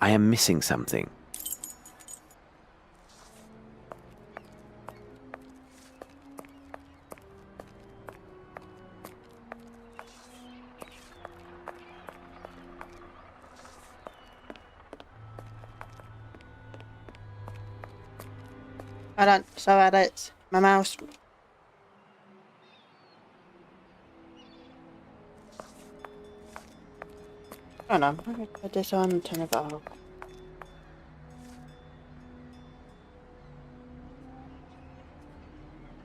I am missing something. I don't, so it's my mouse. Hold on, I'm gonna put this on and turn it off.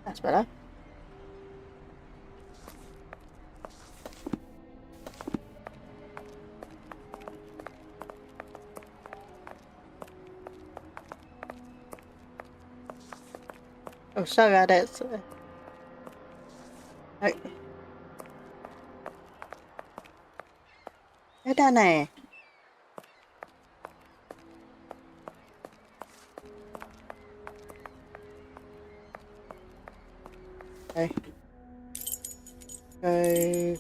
That's better. Oh, sorry, that's... Right. Ở đây nè. Okay. Go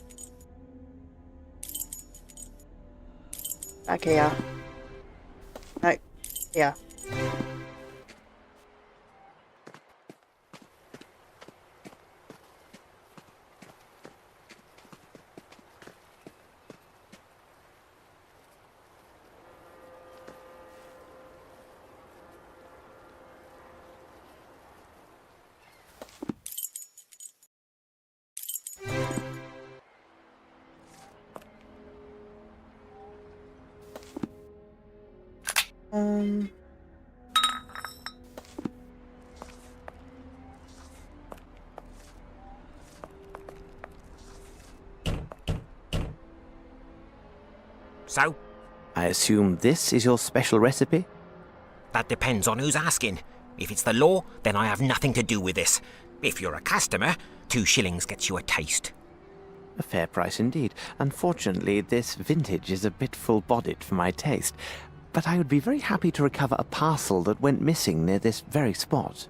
back here. No, here. So? I assume this is your special recipe? That depends on who's asking. If it's the law, then I have nothing to do with this. If you're a customer, 2 shillings gets you a taste. A fair price indeed. Unfortunately, this vintage is a bit full-bodied for my taste, but I would be very happy to recover a parcel that went missing near this very spot.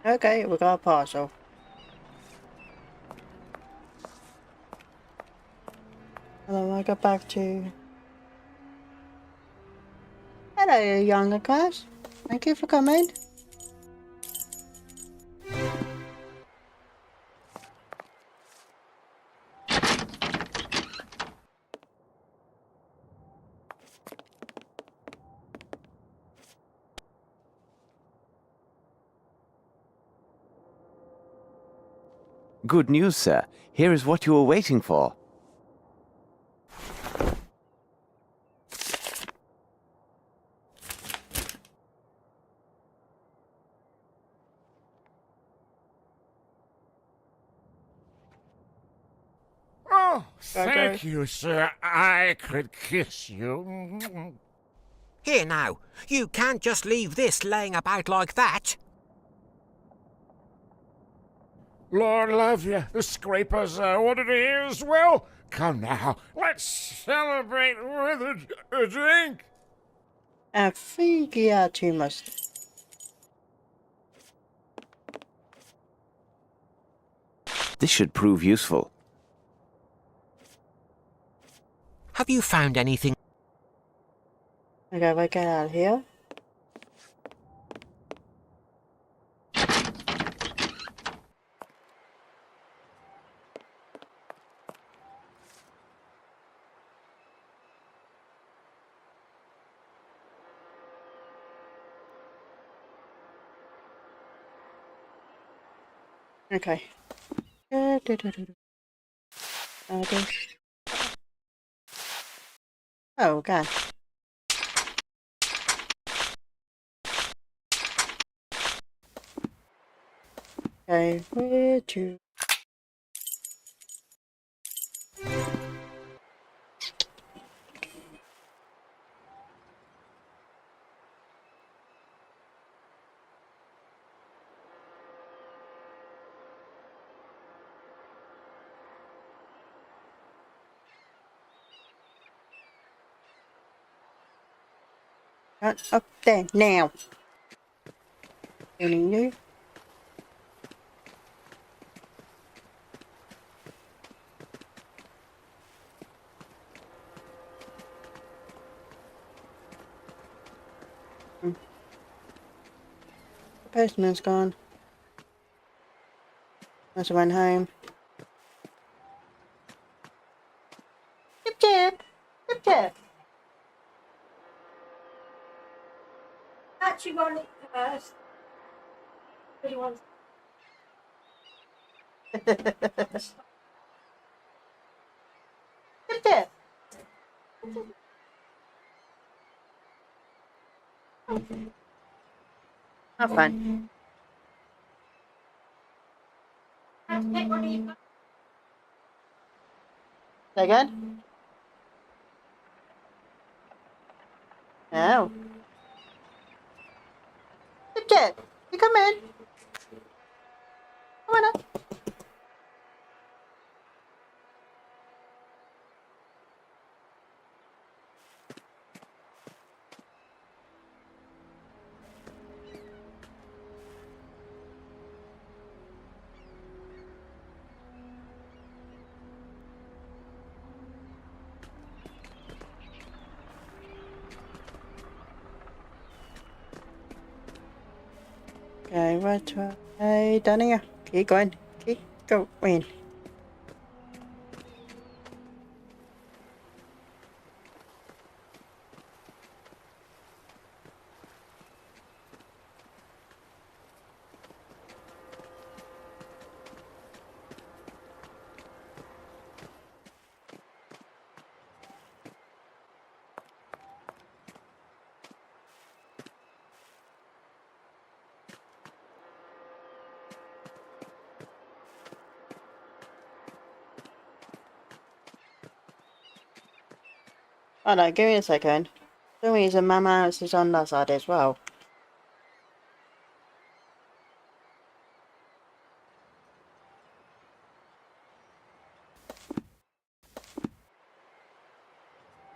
Okay, we got a parcel. And then I go back to... Hello, younger class. Thank you for coming. Good news, sir. Here is what you were waiting for. Oh, thank you, sir. I could kiss you. Here now, you can't just leave this laying about like that. Lord love you, the scrapers ordered here as well. Come now, let's celebrate with a drink. I think you had too much. This should prove useful. Have you found anything? Okay, if I get out of here. Okay. Oh, God. Okay, where to? Right up there now. Feeling you. The postman's gone. Must have went home. Chip chip! Chip chip! Actually, want it first. Really wants Chip chip! Have fun. to pick one of you. Say again? No. Chip chip! You come in. Come on up. Okay, right. Hey, down here. Keep going. Keep going. Oh no, give me a second. Some reason my mouse is on that side as well.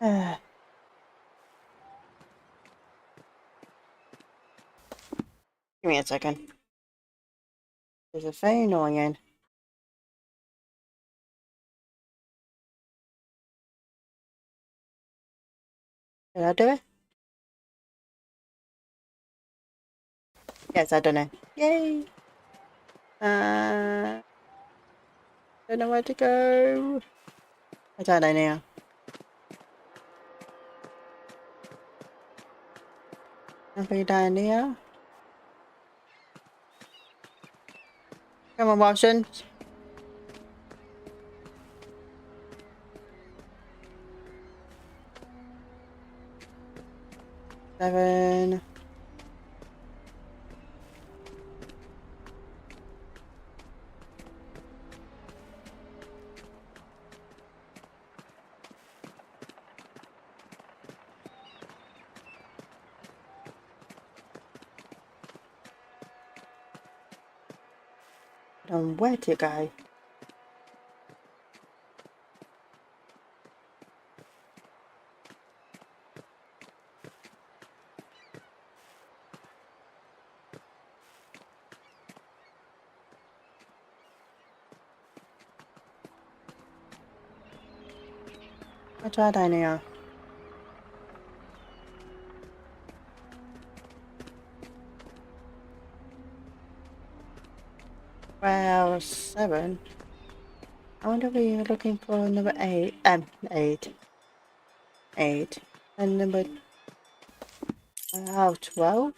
Give me a second. This is very annoying. Did I do it? Yes, I done it. Yay! Don't know where to go. I don't know now. Nothing down here. Come on, Watson. Seven. Where to go? I tried down here. Well, 7. I wonder if we're looking for number 8. 8. 8. And number 12.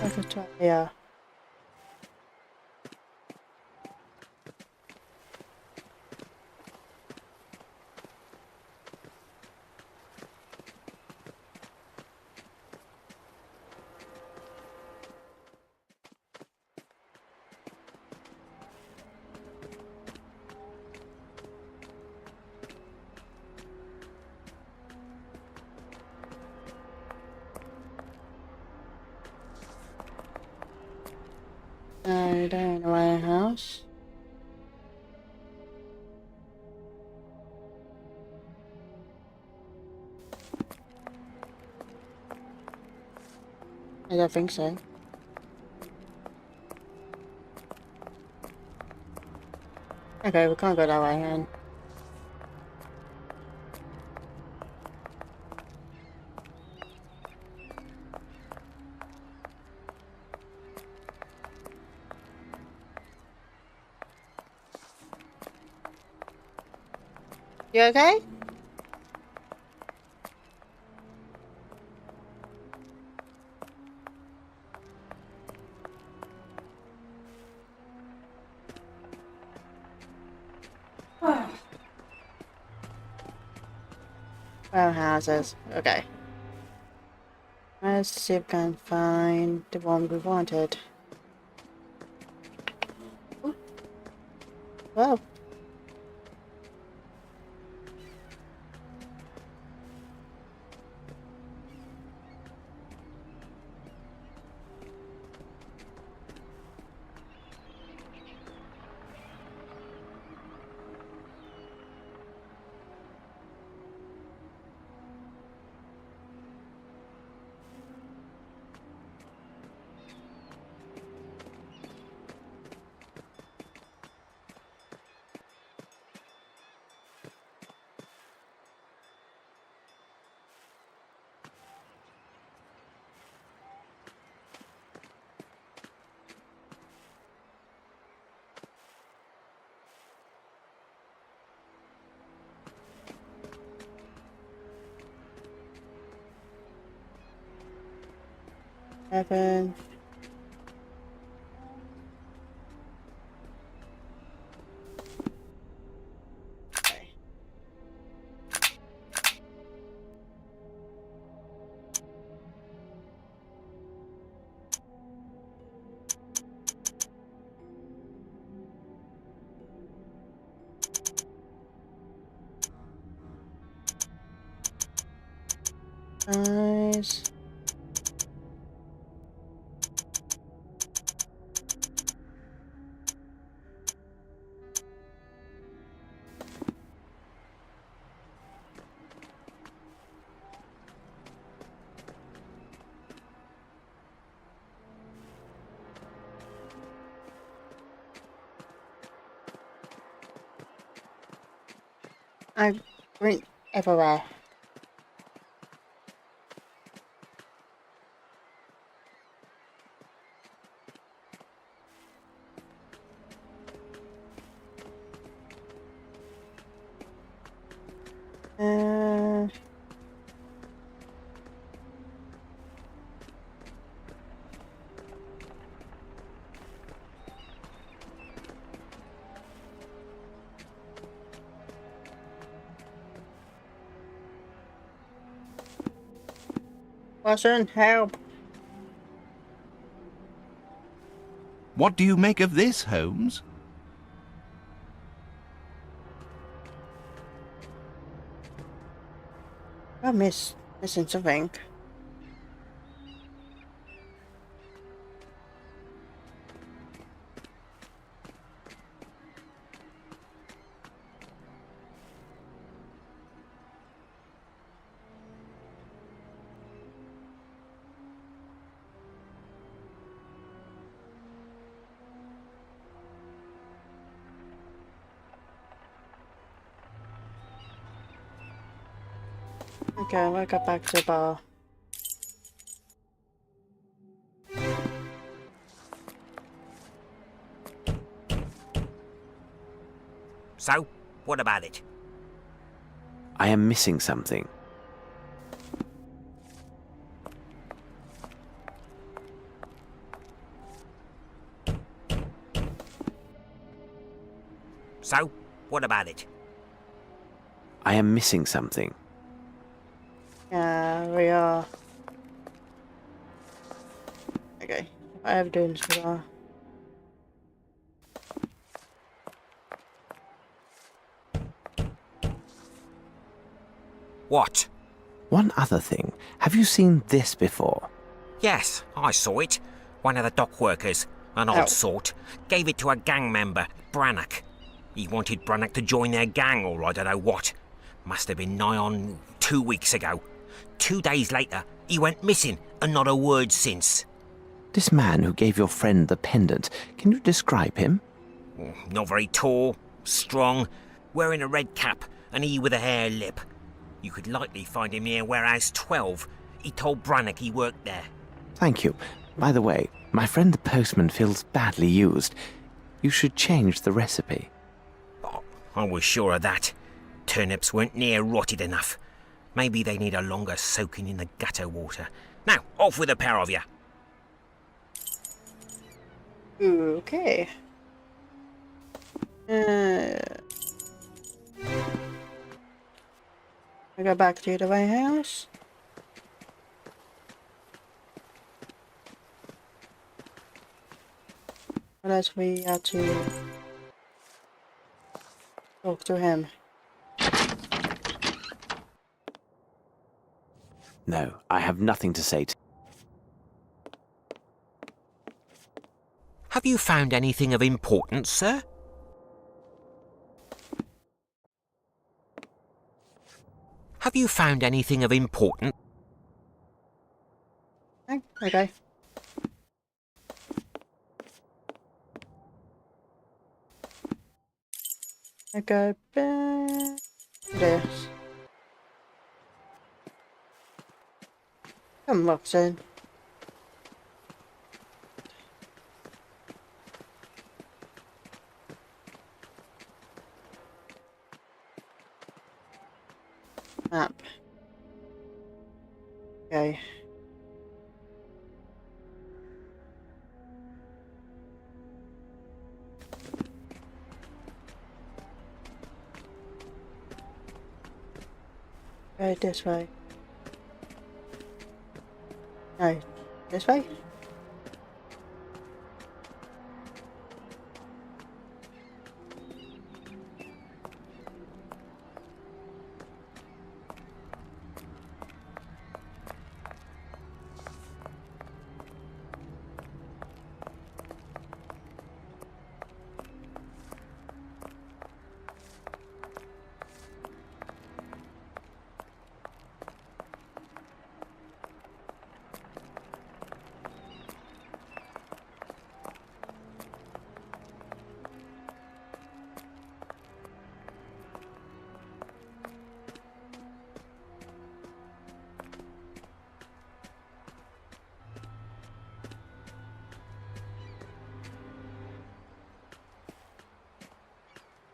I could try here. Down in the warehouse. I don't think so. Okay, we can't go that way then. You okay? Warehouses. Okay. Let's see if we can find the one we wanted. Ooh. Well. Seven. Okay. I went everywhere. Watson, help! What do you make of this, Holmes? I'm missing something. Okay, we'll go back to the bar. So, what about it? I am missing something. So, what about it? I am missing something. Yeah, we are. Okay, I have doing so far. What? One other thing. Have you seen this before? Yes, I saw it. One of the dock workers, an odd sort, gave it to a gang member, Brannock. He wanted Brannock to join their gang, or I don't know what. Must have been nigh on 2 weeks ago. 2 days later, he went missing, and not a word since. This man who gave your friend the pendant, can you describe him? Not very tall, strong, wearing a red cap, and he with a hare lip. You could likely find him near Warehouse 12. He told Brannock he worked there. Thank you. By the way, my friend the postman feels badly used. You should change the recipe. Oh, I was sure of that. Turnips weren't near rotted enough. Maybe they need a longer soaking in the gutter water. Now, off with a pair of you. Okay. I go back to the warehouse. What else we have to talk to him? No, I have nothing to say to... Have you found anything of importance, sir? Have you found anything of importance? Okay. I go back to this. Come look, son. Map. Okay. Go this way. No, this way?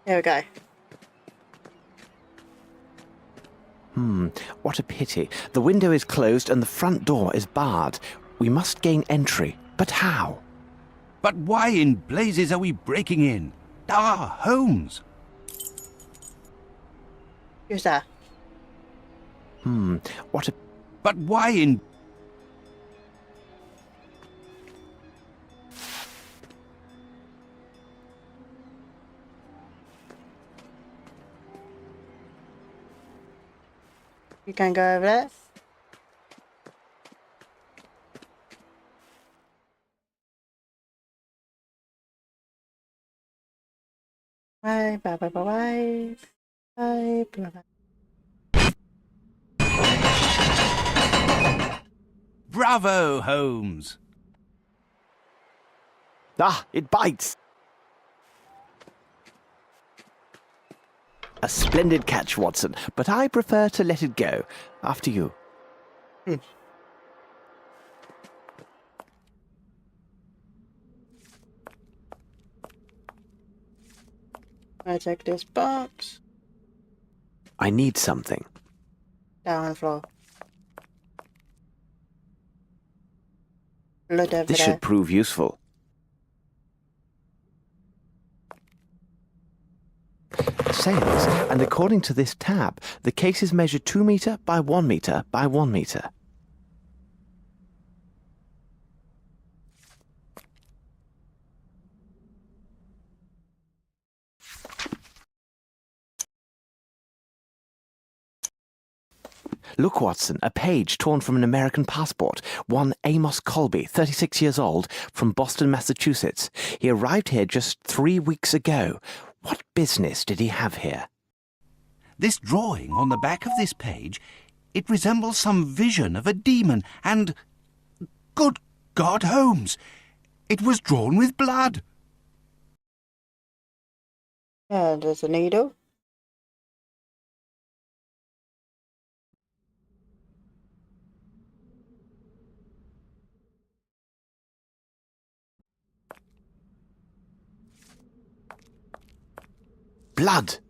There we go. What a pity. The window is closed and the front door is barred. We must gain entry. But how? But why in blazes are we breaking in? Ah, Holmes! Who's that? What a... But why in... You can go over there. Bye, bye, bye, bye, bye. Bye, bye, bye. Bravo, Holmes! Ah, it bites! A splendid catch, Watson, but I prefer to let it go. After you. I take this box. I need something. Down on the floor. Look over This there. should prove useful. Sails, and according to this tab, the case is measured 2 meter by 1 meter by 1 meter. Look, Watson, a page torn from an American passport. One Amos Colby, 36 years old, from Boston, Massachusetts. He arrived here just 3 weeks ago. What business did he have here? This drawing on the back of this page, it resembles some vision of a demon, and... Good God, Holmes! It was drawn with blood! Yeah, there's a needle. Blood!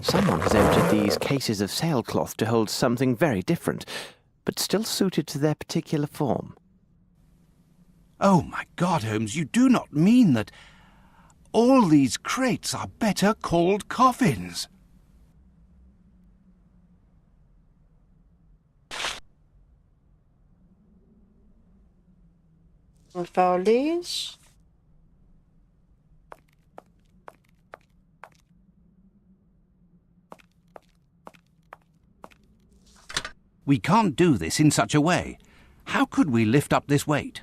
Someone has emptied these cases of sailcloth to hold something very different, but still suited to their particular form. Oh, my God, Holmes, you do not mean that all these crates are better called coffins? We found these. We can't do this in such a way. How could we lift up this weight?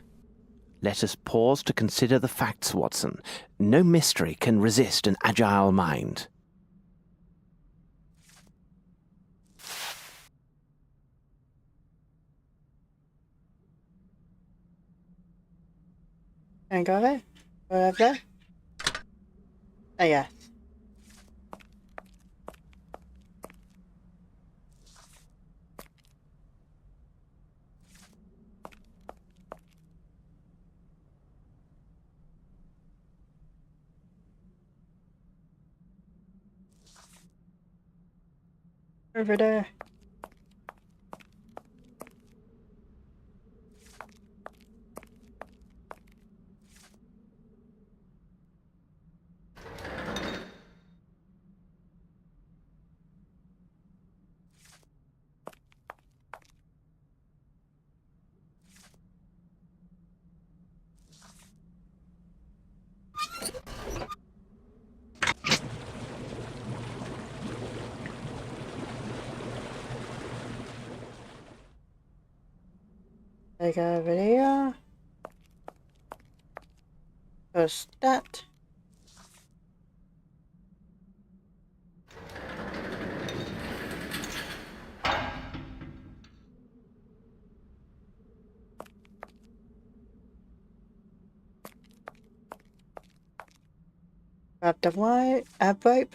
Let us pause to consider the facts, Watson. No mystery can resist an agile mind. Can I go there? Go over there? Oh, yeah. Over there. Take over there. Push that. Grab the wire, rope,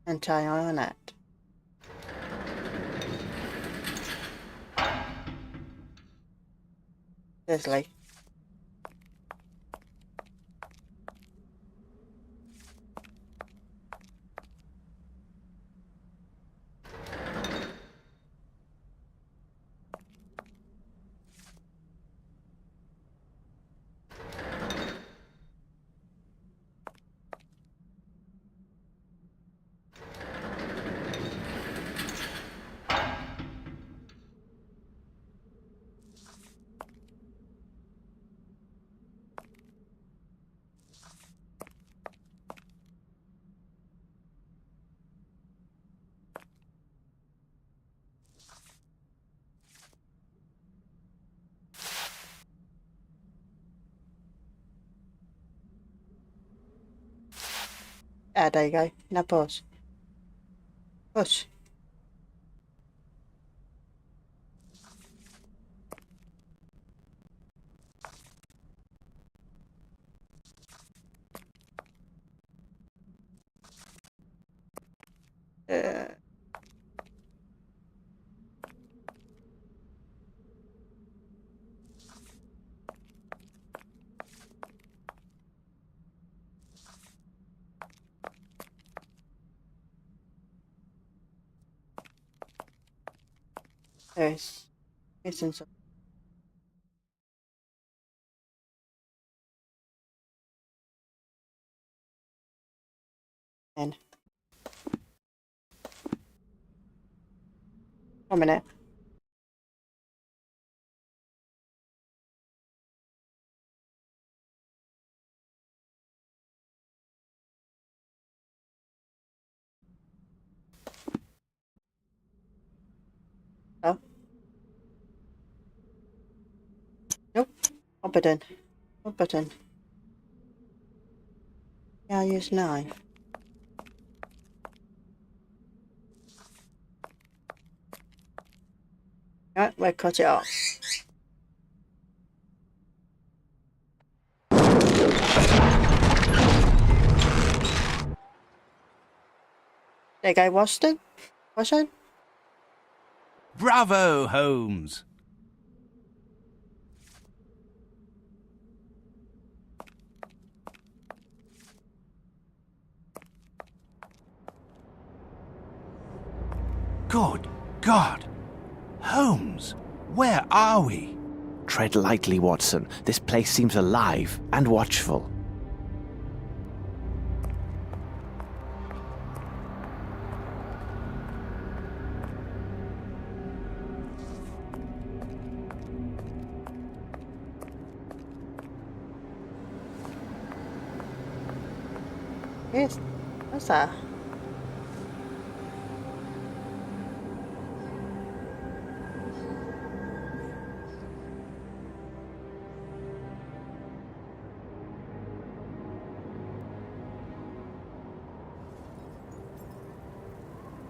and tie on that. Seriously. Ah, there you go. Now pause. Push. There's missing some. And 1 minute. Oh. Nope. What button? What button? Yeah, I use 9. Right, we'll cut it off. There you go, Watson. Watson? Bravo, Holmes! Good God! Holmes, where are we? Tread lightly, Watson. This place seems alive and watchful. Yes. What's that?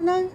No.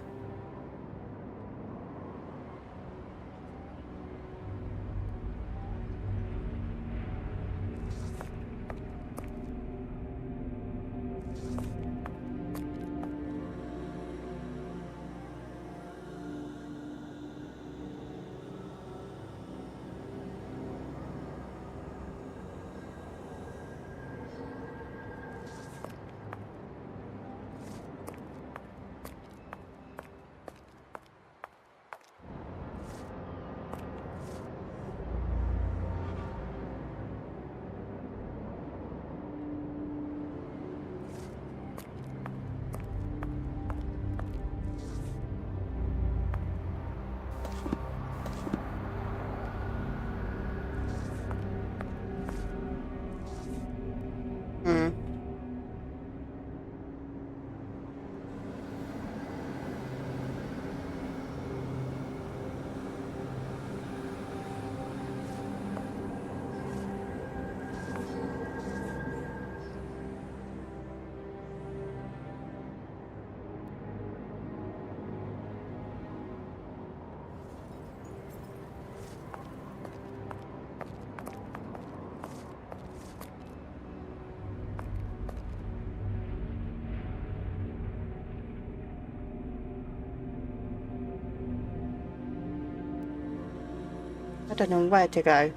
I don't know where to go.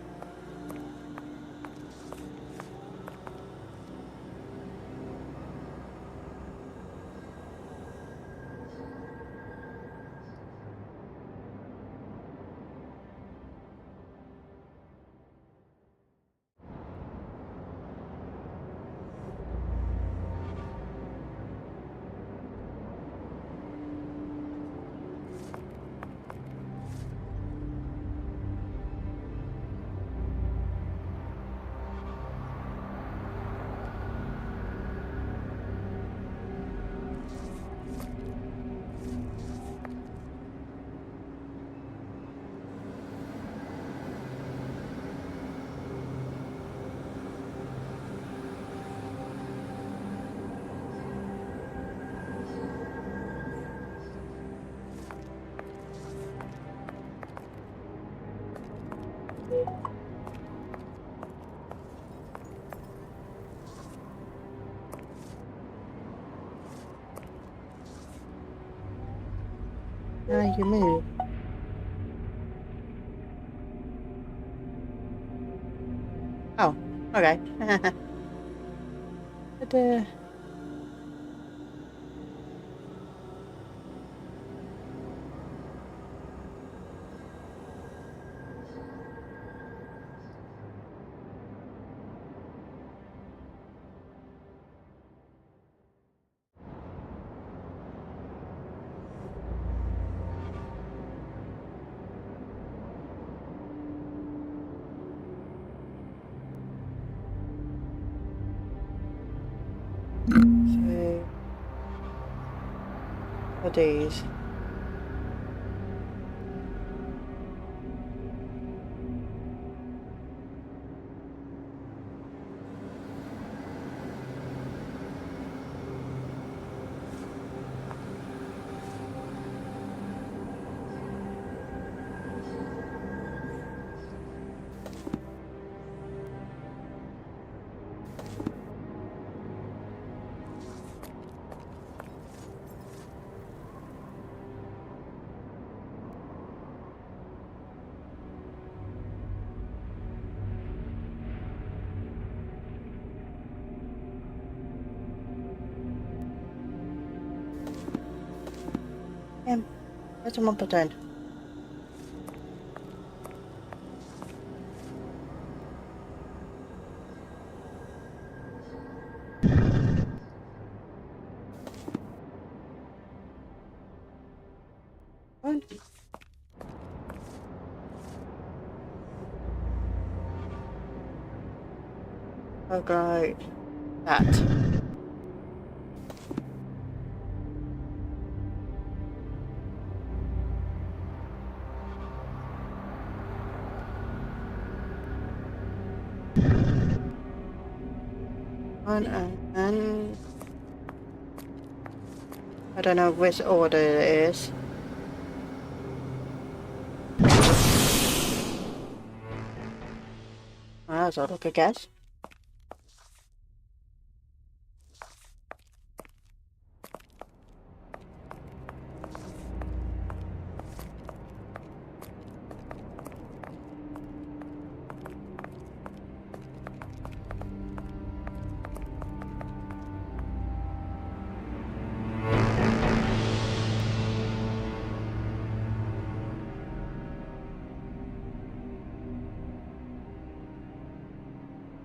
Now you move. Oh, okay. But, so, for these. That's 1%. One. Okay. That. One and I don't know which order it is. That's all I could guess.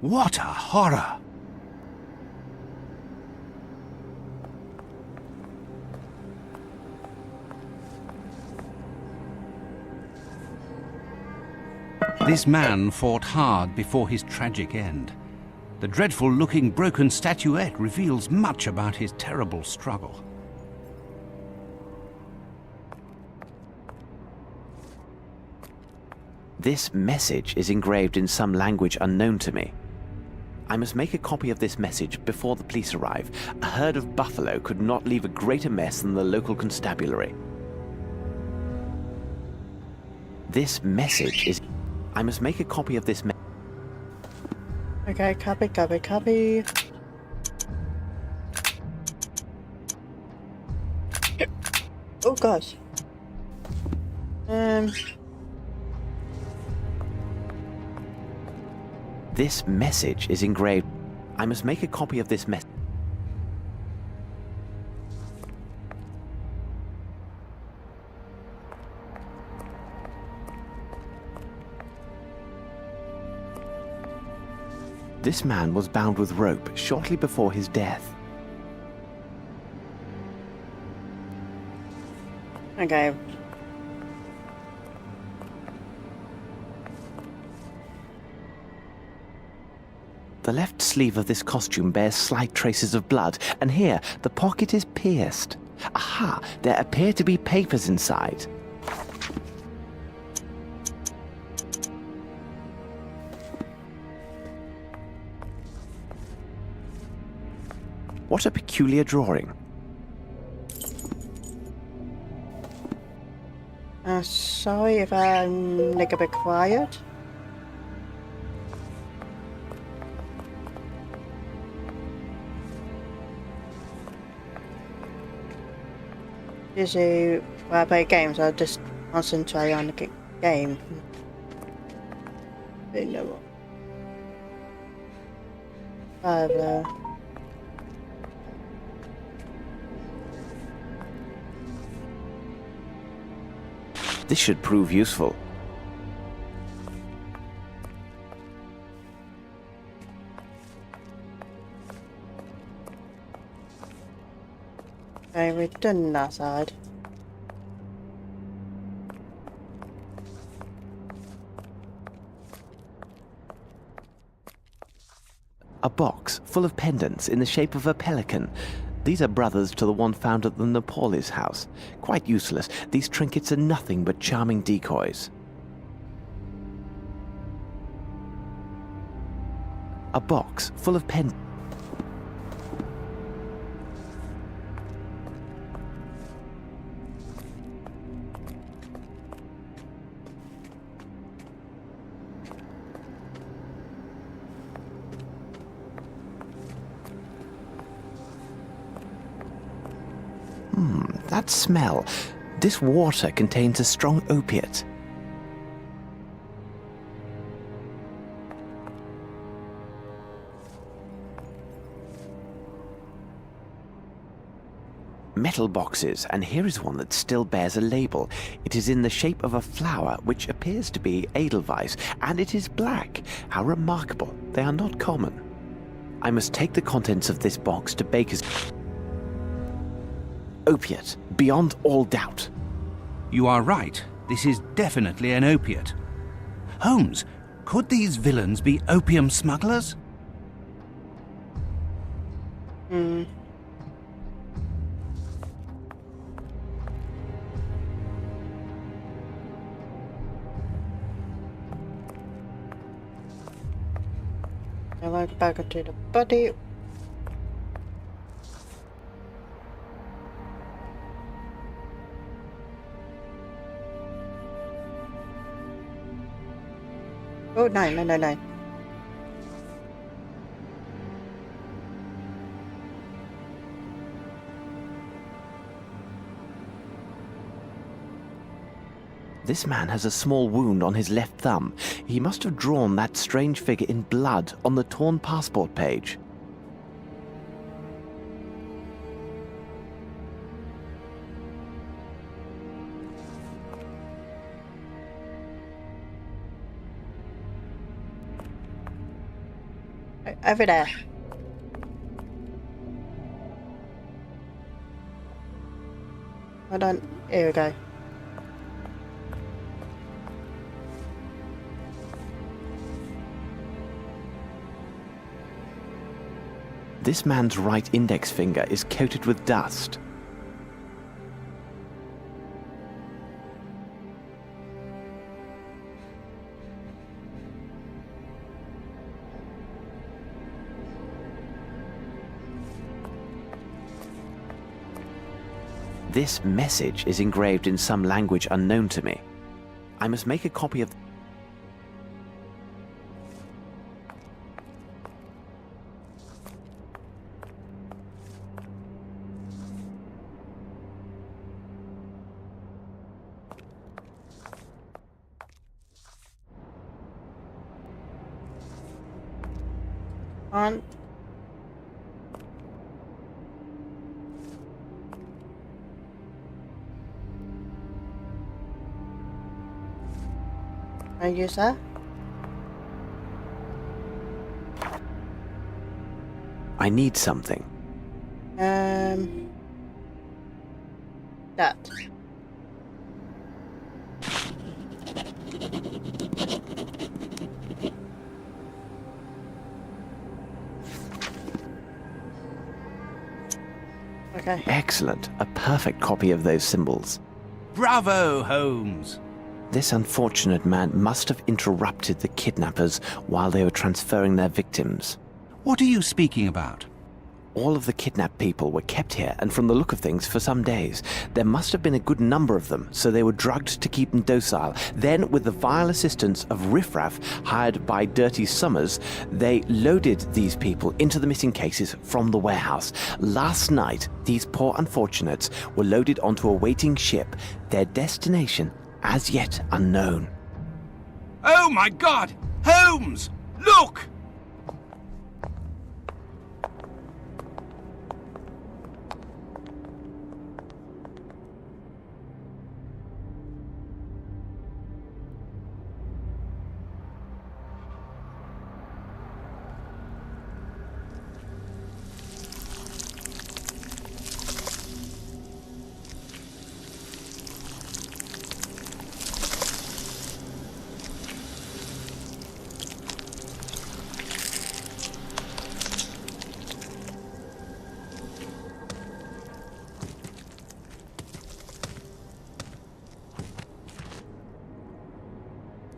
What a horror! This man fought hard before his tragic end. The dreadful-looking broken statuette reveals much about his terrible struggle. This message is engraved in some language unknown to me. I must make a copy of this message before the police arrive. A herd of buffalo could not leave a greater mess than the local constabulary. This message is... I must make a copy of this message. Okay, copy. Oh gosh. This message is engraved. I must make a copy of this message. This man was bound with rope shortly before his death. Okay. The left sleeve of this costume bears slight traces of blood, and here the pocket is pierced. Aha! There appear to be papers inside. What a peculiar drawing. Sorry if I'm like a bit quiet. usually when I play games, I just concentrate on the game. You know what? This should prove useful. Okay, we've done that side. A box full of pendants in the shape of a pelican. These are brothers to the one found at the Nepalese house. Quite useless. These trinkets are nothing but charming decoys. A box full of pendants. That smell. This water contains a strong opiate. Metal boxes, and here is one that still bears a label. It is in the shape of a flower, which appears to be Edelweiss, and it is black. How remarkable. They are not common. I must take the contents of this box to Baker's... Opiate, beyond all doubt. You are right. This is definitely an opiate. Holmes, could these villains be opium smugglers? I went back into the body. Oh, no. This man has a small wound on his left thumb. He must have drawn that strange figure in blood on the torn passport page. Over there. Hold on. Here we go. This man's right index finger is coated with dust. This message is engraved in some language unknown to me. I must make a copy of... On. I use that. I need something. That. Okay. Excellent. A perfect copy of those symbols. Bravo, Holmes! This unfortunate man must have interrupted the kidnappers while they were transferring their victims. What are you speaking about? All of the kidnapped people were kept here, and from the look of things, for some days. There must have been a good number of them, so they were drugged to keep them docile. Then, with the vile assistance of riffraff hired by Dirty Summers, they loaded these people into the missing cases from the warehouse. Last night, these poor unfortunates were loaded onto a waiting ship, their destination as yet unknown. Oh my God! Holmes! Look!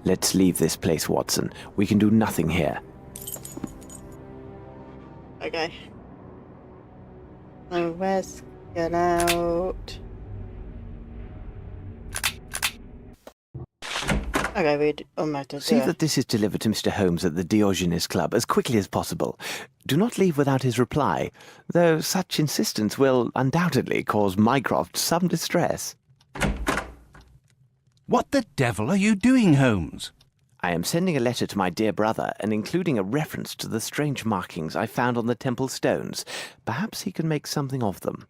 Let's leave this place, Watson. We can do nothing here. Okay. So let's get out. Okay, we almost did See it. that this is delivered to Mr. Holmes at the Diogenes Club as quickly as possible. Do not leave without his reply, though such insistence will undoubtedly cause Mycroft some distress. What the devil are you doing, Holmes? I am sending a letter to my dear brother and including a reference to the strange markings I found on the temple stones. Perhaps he can make something of them.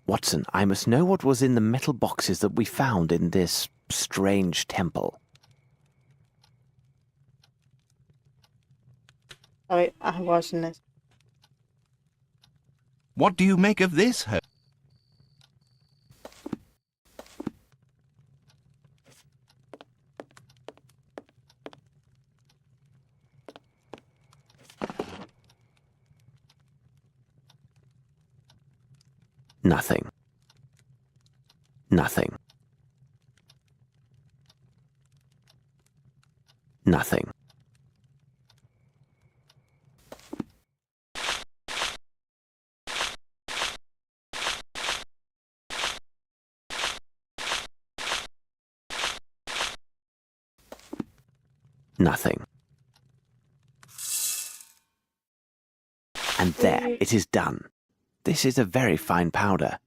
Watson, I must know what was in the metal boxes that we found in this strange temple. Sorry, I wasn't this. What do you make of this, Holmes? Nothing. Nothing. Nothing. Nothing. And there, it is done. This is a very fine powder.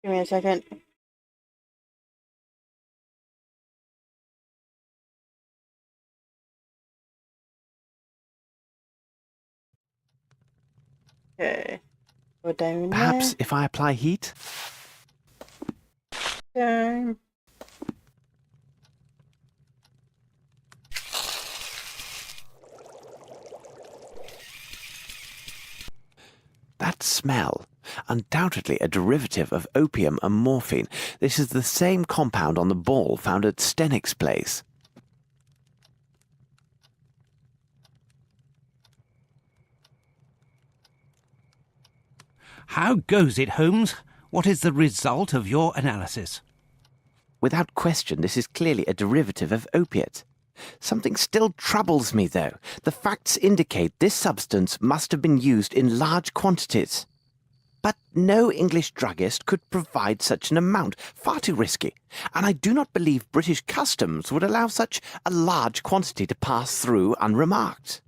Give me a second. Okay. Go down Perhaps if I apply heat? there. Down. That smell. Undoubtedly a derivative of opium and morphine. This is the same compound on the ball found at Stennick's place. How goes it, Holmes? What is the result of your analysis? Without question, this is clearly a derivative of opiate. Something still troubles me, though. The facts indicate this substance must have been used in large quantities. But no English druggist could provide such an amount. Far too risky. And I do not believe British customs would allow such a large quantity to pass through unremarked.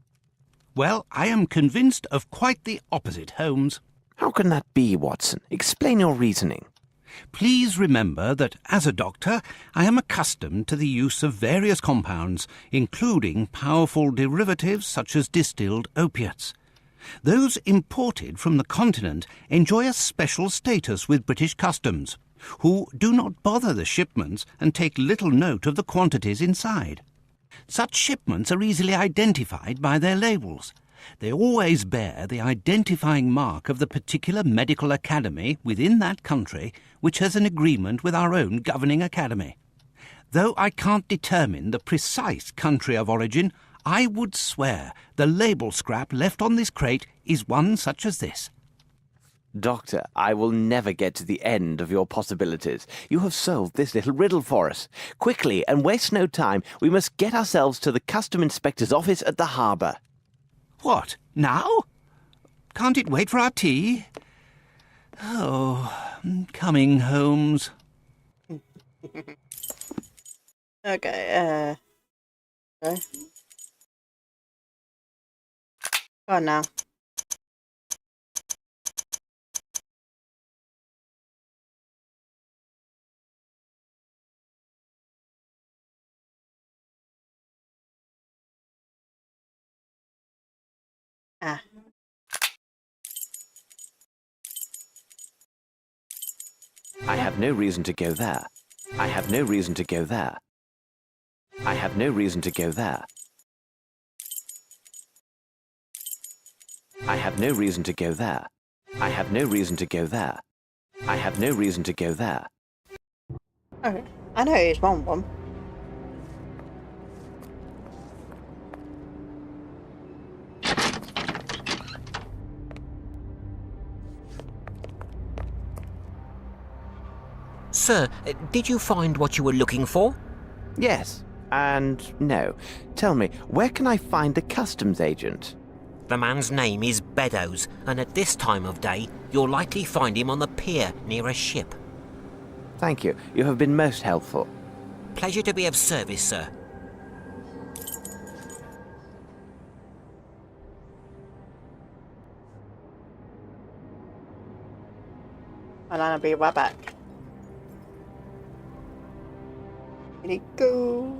Well, I am convinced of quite the opposite, Holmes. How can that be, Watson? Explain your reasoning. Please remember that as a doctor, I am accustomed to the use of various compounds, including powerful derivatives such as distilled opiates. Those imported from the continent enjoy a special status with British customs, who do not bother the shipments and take little note of the quantities inside. Such shipments are easily identified by their labels. They always bear the identifying mark of the particular medical academy within that country which has an agreement with our own governing academy. Though I can't determine the precise country of origin, I would swear the label scrap left on this crate is one such as this. Doctor, I will never get to the end of your possibilities. You have solved this little riddle for us. Quickly, and waste no time, we must get ourselves to the custom inspector's office at the harbour. What, now? Can't it wait for our tea? Oh, coming, Holmes. Okay, go on now. Ah. I have no reason to go there. I have no reason to go there. I have no reason to go there. I have no reason to go there. I have no reason to go there. I have no reason to go there. Okay, I know it's one. Sir, did you find what you were looking for? Yes, and no. Tell me, where can I find the customs agent? The man's name is Beddoes, and at this time of day, you'll likely find him on the pier near a ship. Thank you. You have been most helpful. Pleasure to be of service, sir. And I'll be right back. Here we go.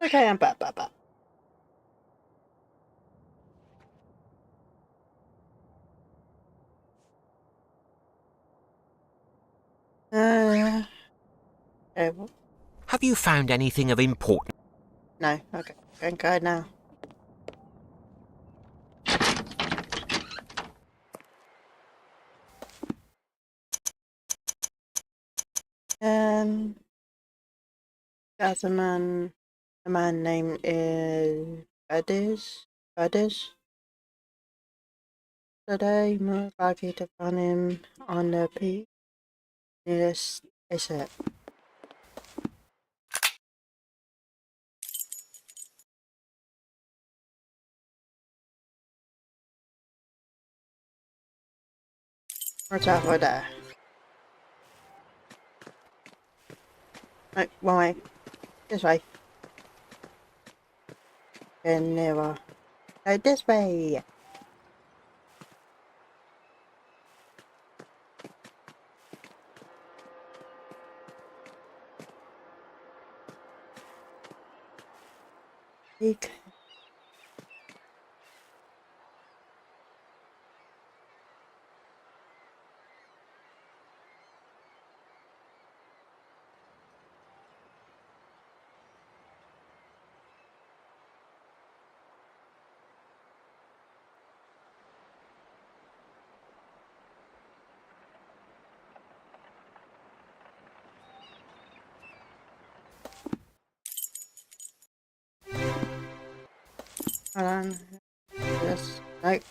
Okay, I'm back. Okay, Have you found anything of importance? no, okay, go now. There's a man named Budders. Today, most likely to find him on the peak nearest exit. Watch out for that. No, wrong way. This way. And nearer. Go this way. Peek. Hold on. Yes. Nope.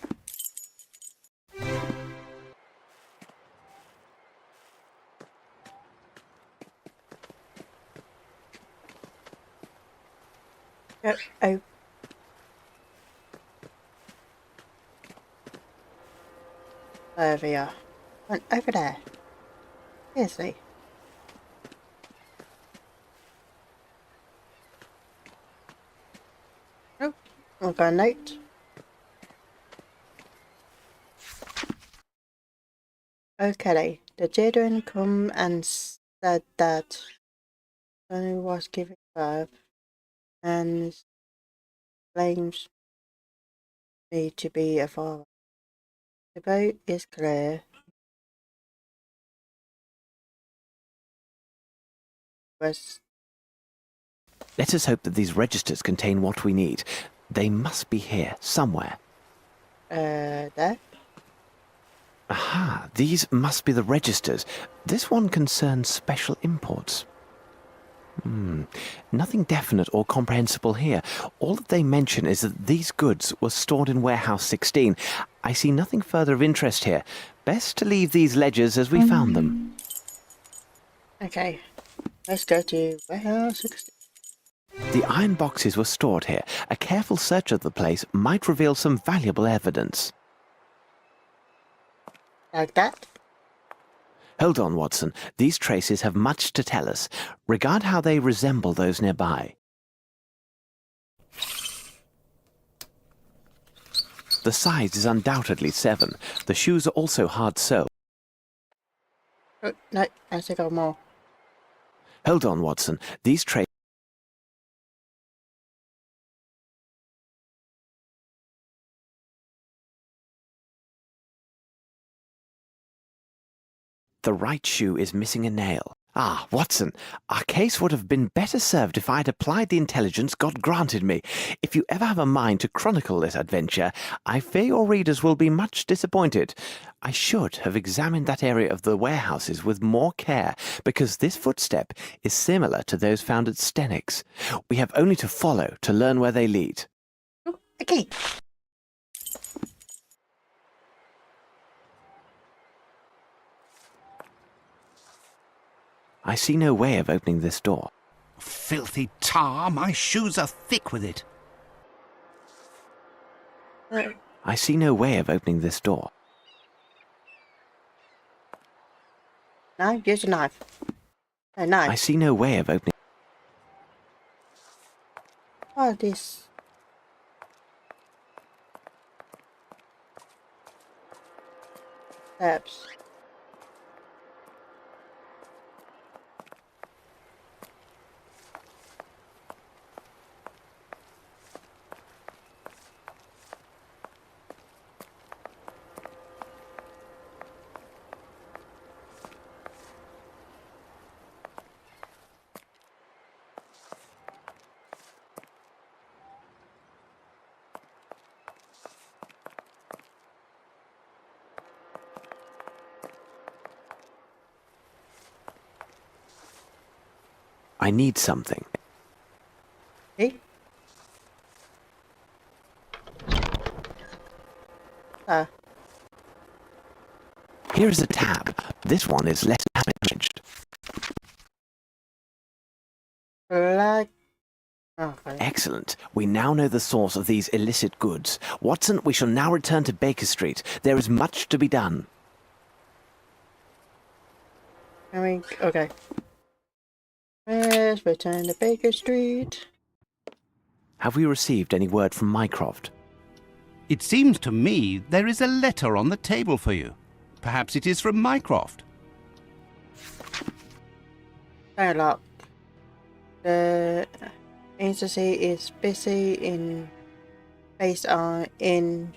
Yep. Oh. There we are. Went over there. Seriously. Oh. I've got a note. Okay. The children come and said that Sonny was giving birth and claims me to be a father. The vote is clear. Was Let us hope that these registers contain what we need. They must be here, somewhere. there? Aha, these must be the registers. This one concerns special imports. Nothing definite or comprehensible here. All that they mention is that these goods were stored in warehouse 16. I see nothing further of interest here. Best to leave these ledgers as we found them. Okay. Let's go to warehouse 16. The iron boxes were stored here. A careful search of the place might reveal some valuable evidence. Like that? Hold on, Watson. These traces have much to tell us. Regard how they resemble those nearby. The size is undoubtedly 7. The shoes are also hard-soled. Oh, no, I still got more. Hold on, Watson. These traces... The right shoe is missing a nail. Ah, Watson, our case would have been better served if I had applied the intelligence God granted me. If you ever have a mind to chronicle this adventure, I fear your readers will be much disappointed. I should have examined that area of the warehouses with more care, because this footstep is similar to those found at Stenix. We have only to follow to learn where they lead. Oh, okay. I see no way of opening this door. Filthy tar, my shoes are thick with it. I see no way of opening this door. No, use a knife. No, knife. I see no way of opening... Oh, this. Steps. I need something. Hey? Ah, Here is a tab. This one is less damaged. black. Oh, okay. Excellent. We now know the source of these illicit goods. Watson, we shall now return to Baker Street. There is much to be done. Okay. Let's return to Baker Street. Have we received any word from Mycroft? It seems to me there is a letter on the table for you. Perhaps it is from Mycroft. Sherlock. The agency is busy based on the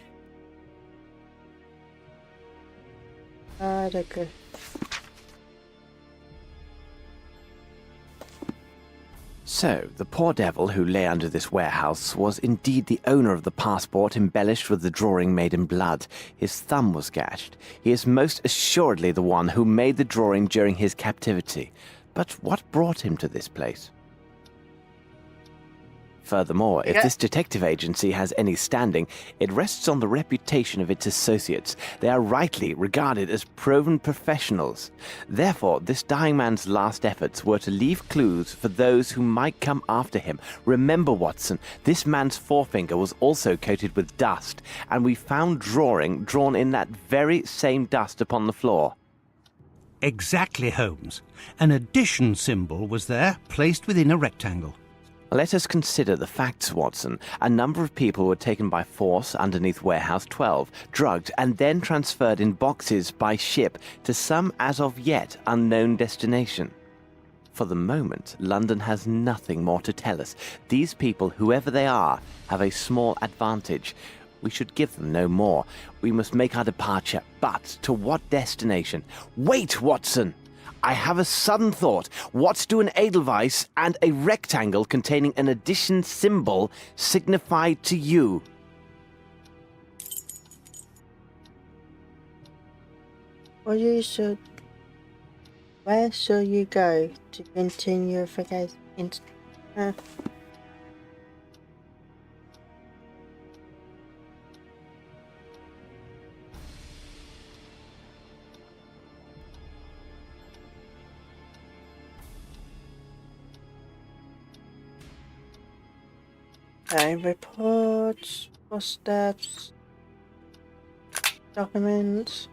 So, the poor devil who lay under this warehouse was indeed the owner of the passport embellished with the drawing made in blood. His thumb was gashed. He is most assuredly the one who made the drawing during his captivity. But what brought him to this place? Furthermore, if this detective agency has any standing, it rests on the reputation of its associates. They are rightly regarded as proven professionals. Therefore, this dying man's last efforts were to leave clues for those who might come after him. Remember, Watson, this man's forefinger was also coated with dust, and we found drawing drawn in that very same dust upon the floor. Exactly, Holmes. An addition symbol was there, placed within a rectangle. Let us consider the facts, Watson. A number of people were taken by force underneath Warehouse 12, drugged, and then transferred in boxes by ship to some as of yet unknown destination. For the moment, London has nothing more to tell us. These people, whoever they are, have a small advantage. We should give them no more. We must make our departure, but to what destination? Wait, Watson! I have a sudden thought. What do an edelweiss and a rectangle containing an addition symbol signify to you? Where should you go to continue your vacation? Okay, reports, footsteps, documents.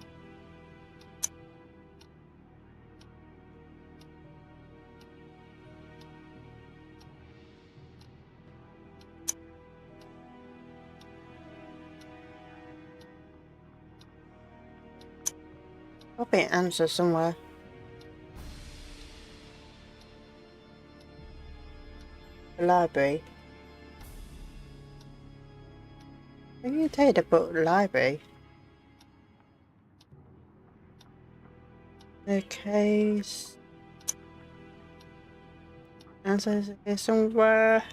Probably an answer somewhere. The library. When you take the book to the library. The case. Answers here somewhere.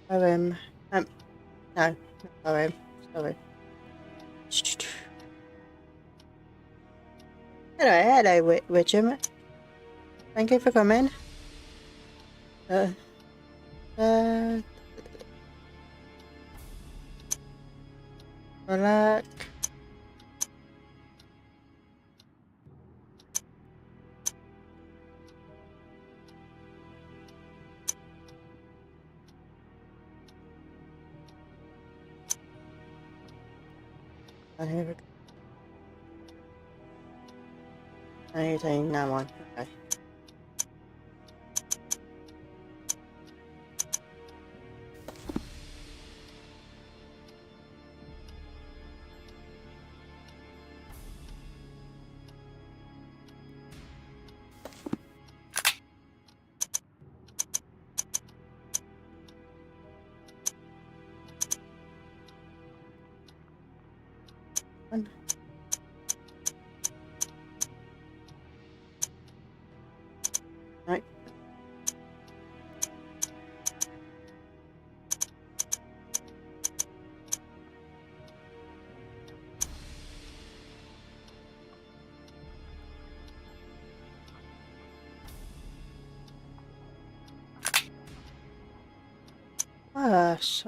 Poem. No, not poem. Sorry. Hello, Richard. Thank you for coming. Relax. Here we go. Anything? No one. Okay. Right. Yes.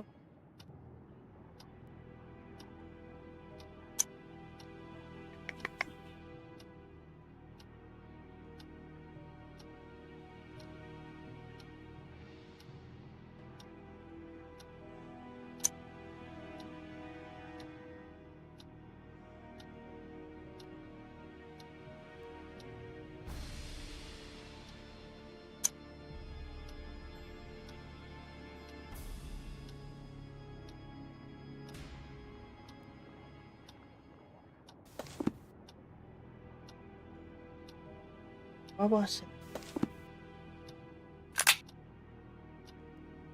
What was it?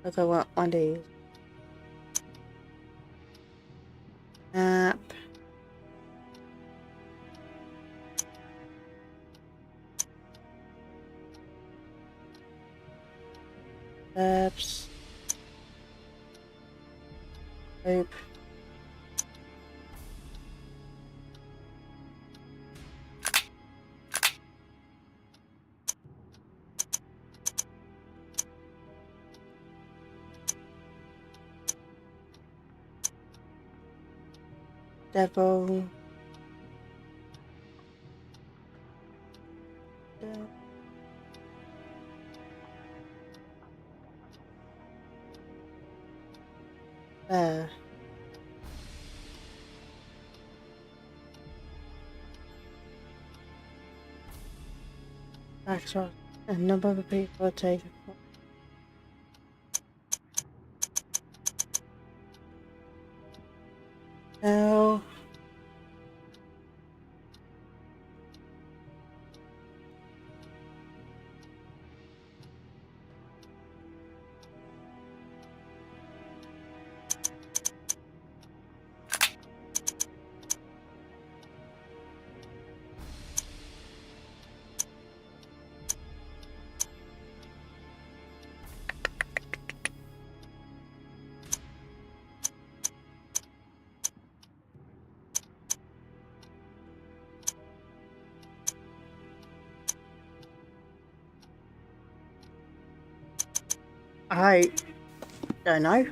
Look, I want one of these. Map. Steps. Hope. Devil. There. That's right. A number of people are taken. No. I don't know.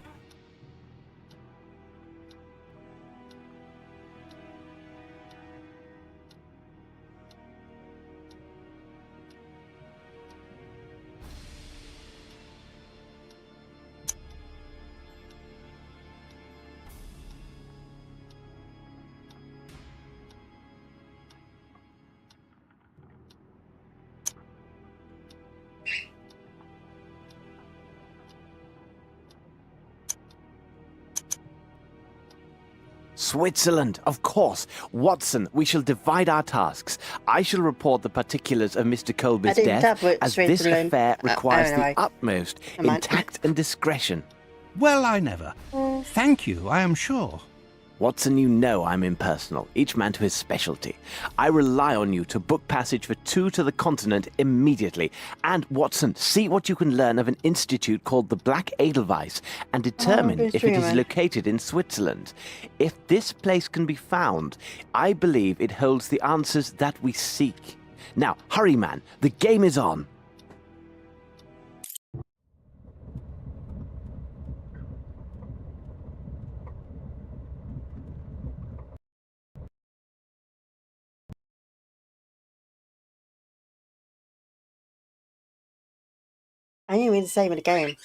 Switzerland, of course. Watson, we shall divide our tasks. I shall report the particulars of Mr. Colby's death, as this Switzerland. affair requires Anyway. the utmost Never mind. tact and discretion. Well, I never. Thank you, I am sure. Watson, you know I'm impersonal, each man to his specialty. I rely on you to book passage for 2 to the continent immediately. And, Watson, see what you can learn of an institute called the Black Edelweiss and determine good if it is dreamer. located in Switzerland. If this place can be found, I believe it holds the answers that we seek. Now, hurry, man. The game is on. I didn't even save in the game.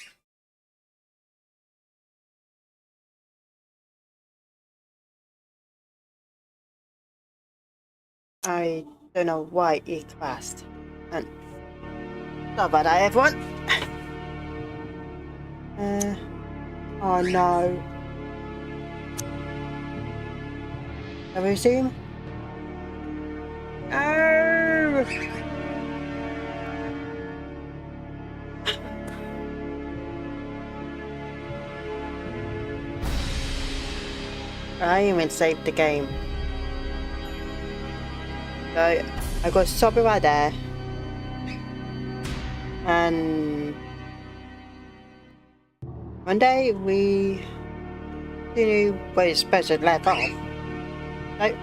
I don't know why it crashed. And sorry about that, everyone. Oh no. Have we seen? Oh! I even saved the game. So I got stop it right there. And one day we continue where it's supposed to left off. So,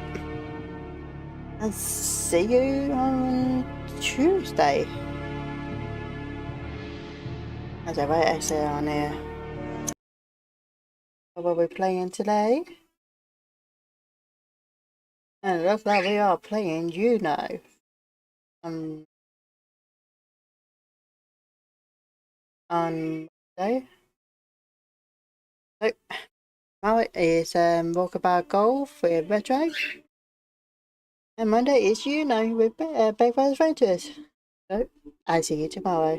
and see you on Tuesday. As I write exit on here. What are we playing today? And it looks like we are playing Juno. On Monday. So, now it is Walkabout Golf with Retro. And Monday is Juno with Breakfast Adventures. So, I see you tomorrow.